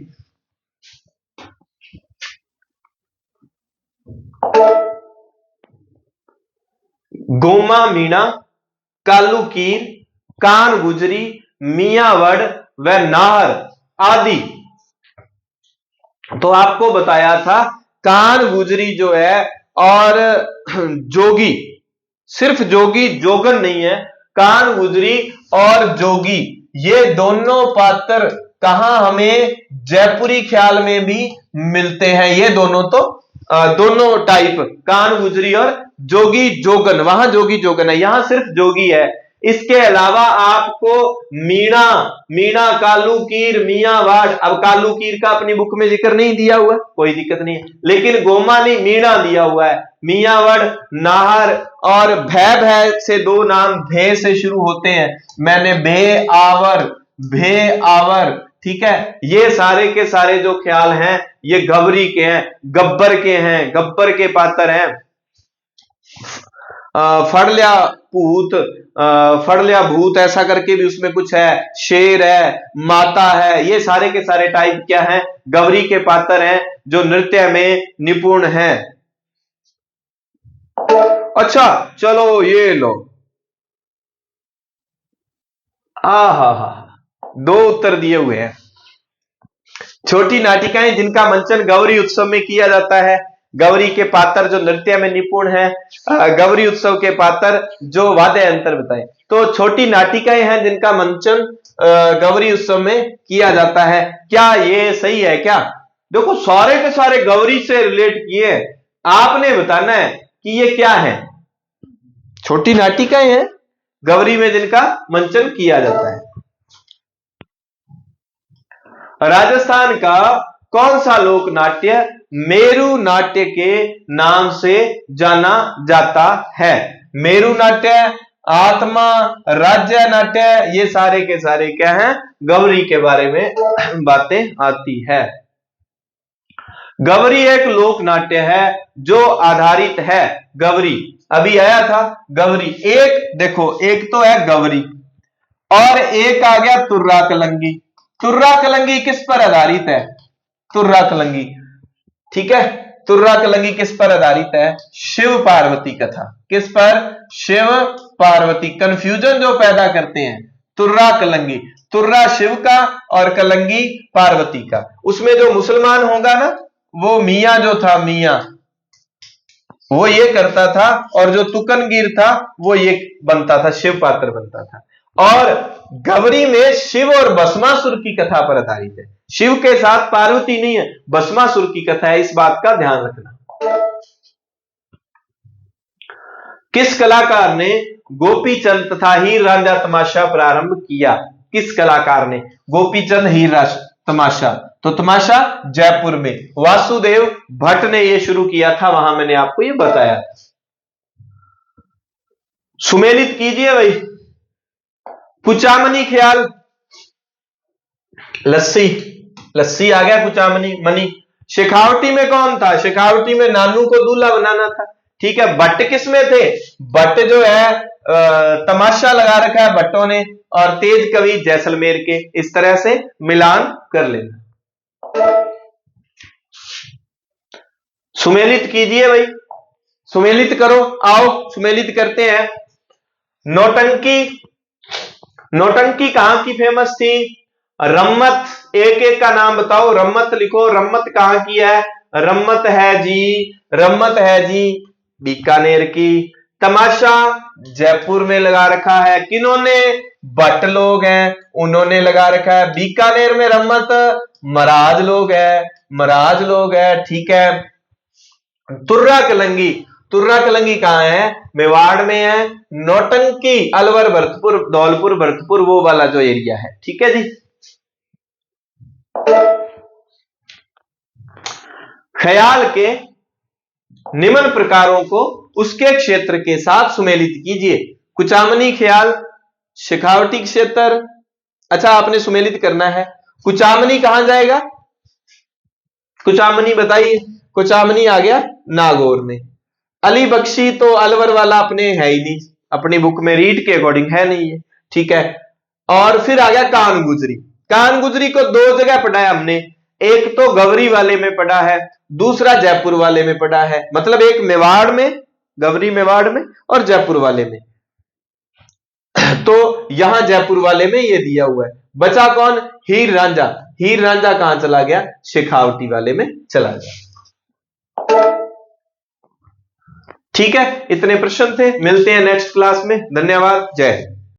गोमा मीणा, कालू कीर, कान गुजरी, मियावड़ व नाहर आदि। तो आपको बताया था कान गुजरी जो है और जोगी, सिर्फ जोगी जोगन नहीं है, कान गुजरी और जोगी ये दोनों पात्र कहां हमें जयपुरी ख्याल में भी मिलते हैं। ये दोनों तो दोनों टाइप, कान गुजरी और जोगी जोगन, वहां जोगी जोगन है, यहां सिर्फ जोगी है। इसके अलावा आपको मीणा, कालूकीर, मियावाड़, अब कालूकीर का अपनी बुक में जिक्र नहीं दिया हुआ, कोई दिक्कत नहीं है, लेकिन गोमानी मीणा दिया हुआ है, मियावड़, नाहर और भय से दो नाम भे से शुरू होते हैं, मैंने भे आवर, ठीक है। ये सारे के सारे जो ख्याल हैं ये गवरी के हैं, गब्बर के हैं, गब्बर के पात्र हैं। फड़लिया भूत ऐसा करके भी उसमें कुछ है, शेर है, माता है, ये सारे के सारे टाइप क्या हैं? गवरी के पात्र हैं जो नृत्य में निपुण हैं। अच्छा चलो ये लो, दो उत्तर दिए हुए हैं। छोटी नाटिकाएं जिनका मंचन गौरी उत्सव में किया जाता है, गौरी के पात्र जो नृत्य में निपुण है, गौरी उत्सव के पात्र जो वाद्य यंत्र बताए, तो छोटी नाटिकाएं हैं जिनका मंचन गौरी उत्सव में किया जाता है। क्या ये सही है क्या? देखो सारे के सारे गौरी से रिलेट किए, आपने बताना है कि ये क्या है। छोटी नाटिकाएं हैं गौरी में जिनका मंचन किया जाता है। राजस्थान का कौन सा लोक नाट्य मेरू नाट्य के नाम से जाना जाता है? मेरू नाट्य, आत्मा, राज्य नाट्य, ये सारे के सारे क्या हैं? गौरी के बारे में बातें आती है। गौरी एक लोक नाट्य है जो आधारित है, गौरी अभी आया था, गौरी एक देखो, एक तो है गौरी और एक आ गया तुर्रा कलंगी। तुर्रा कलंगी किस पर आधारित है? तुर्रा कलंगी, ठीक है, तुर्रा कलंगी किस पर आधारित है? शिव पार्वती कथा। किस पर? शिव पार्वती, कंफ्यूजन जो पैदा करते हैं। तुर्रा कलंगी, तुर्रा शिव का और कलंगी पार्वती का। उसमें जो मुसलमान होगा ना, वो मियां जो था, मियां वो ये करता था, और जो तुकनगीर था वो ये बनता था, शिव पात्र बनता था। और गौरी में शिव और भस्मासुर की कथा पर आधारित है, शिव के साथ पार्वती नहीं है, भस्मासुर की कथा है, इस बात का ध्यान रखना। किस कलाकार ने गोपीचंद तथा हीर रांझा तमाशा प्रारंभ किया? किस कलाकार ने गोपीचंद हीर तमाशा? तो तमाशा जयपुर में वासुदेव भट्ट ने यह शुरू किया था, वहां मैंने आपको यह बताया। सुमेलित कीजिए भाई। कुचामनी ख्याल, लस्सी आ गया, कुचामनी मनी। शेखावटी में कौन था? शेखावटी में नानू को दूल्हा बनाना था, ठीक है। बट किसमें थे? बट जो है तमाशा लगा रखा है भट्टों ने, और तेज कवि जैसलमेर के। इस तरह से मिलान कर लेना। सुमेलित कीजिए भाई, सुमेलित करो, आओ सुमेलित करते हैं। नौटंकी, नौटंकी कहां की फेमस थी? रम्मत, एक एक का नाम बताओ। रम्मत लिखो, रम्मत कहां की है? रम्मत है जी, रम्मत है जी बीकानेर की। तमाशा जयपुर में लगा रखा है, किन्होंने? भट्ट लोग हैं, उन्होंने लगा रखा है। बीकानेर में रम्मत महाराज लोग है, महाराज लोग है, ठीक है। तुर्रा कलंगी, तुर्रा कलंगी कहां है? मेवाड़ में है। नौटंकी अलवर भरतपुर धौलपुर भरतपुर वो वाला जो एरिया है, ठीक है जी। ख्याल के निम्न प्रकारों को उसके क्षेत्र के साथ सुमेलित कीजिए। कुचामनी ख्याल, शेखावटी क्षेत्र। अच्छा आपने सुमेलित करना है। कुचामनी कहां जाएगा? कुचामनी बताइए। कुचामनी आ गया नागौर में। अली बख्शी तो अलवर वाला अपने है ही नहीं, अपनी बुक में रीड के अकॉर्डिंग है नहीं है, ठीक है। और फिर आ गया कान गुजरी। कान गुजरी को दो जगह पढ़ा है हमने, एक तो गवरी वाले में पढ़ा है, दूसरा जयपुर वाले में पढ़ा है। मतलब एक मेवाड़ में, गवरी मेवाड़ में, और जयपुर वाले में। तो यहां जयपुर वाले में ये दिया हुआ है। बचा कौन? हीर रांझा। हीर रांझा कहां चला गया? शेखावटी वाले में चला गया। ठीक है, इतने प्रश्न थे। मिलते हैं नेक्स्ट क्लास में। धन्यवाद, जय हिंद।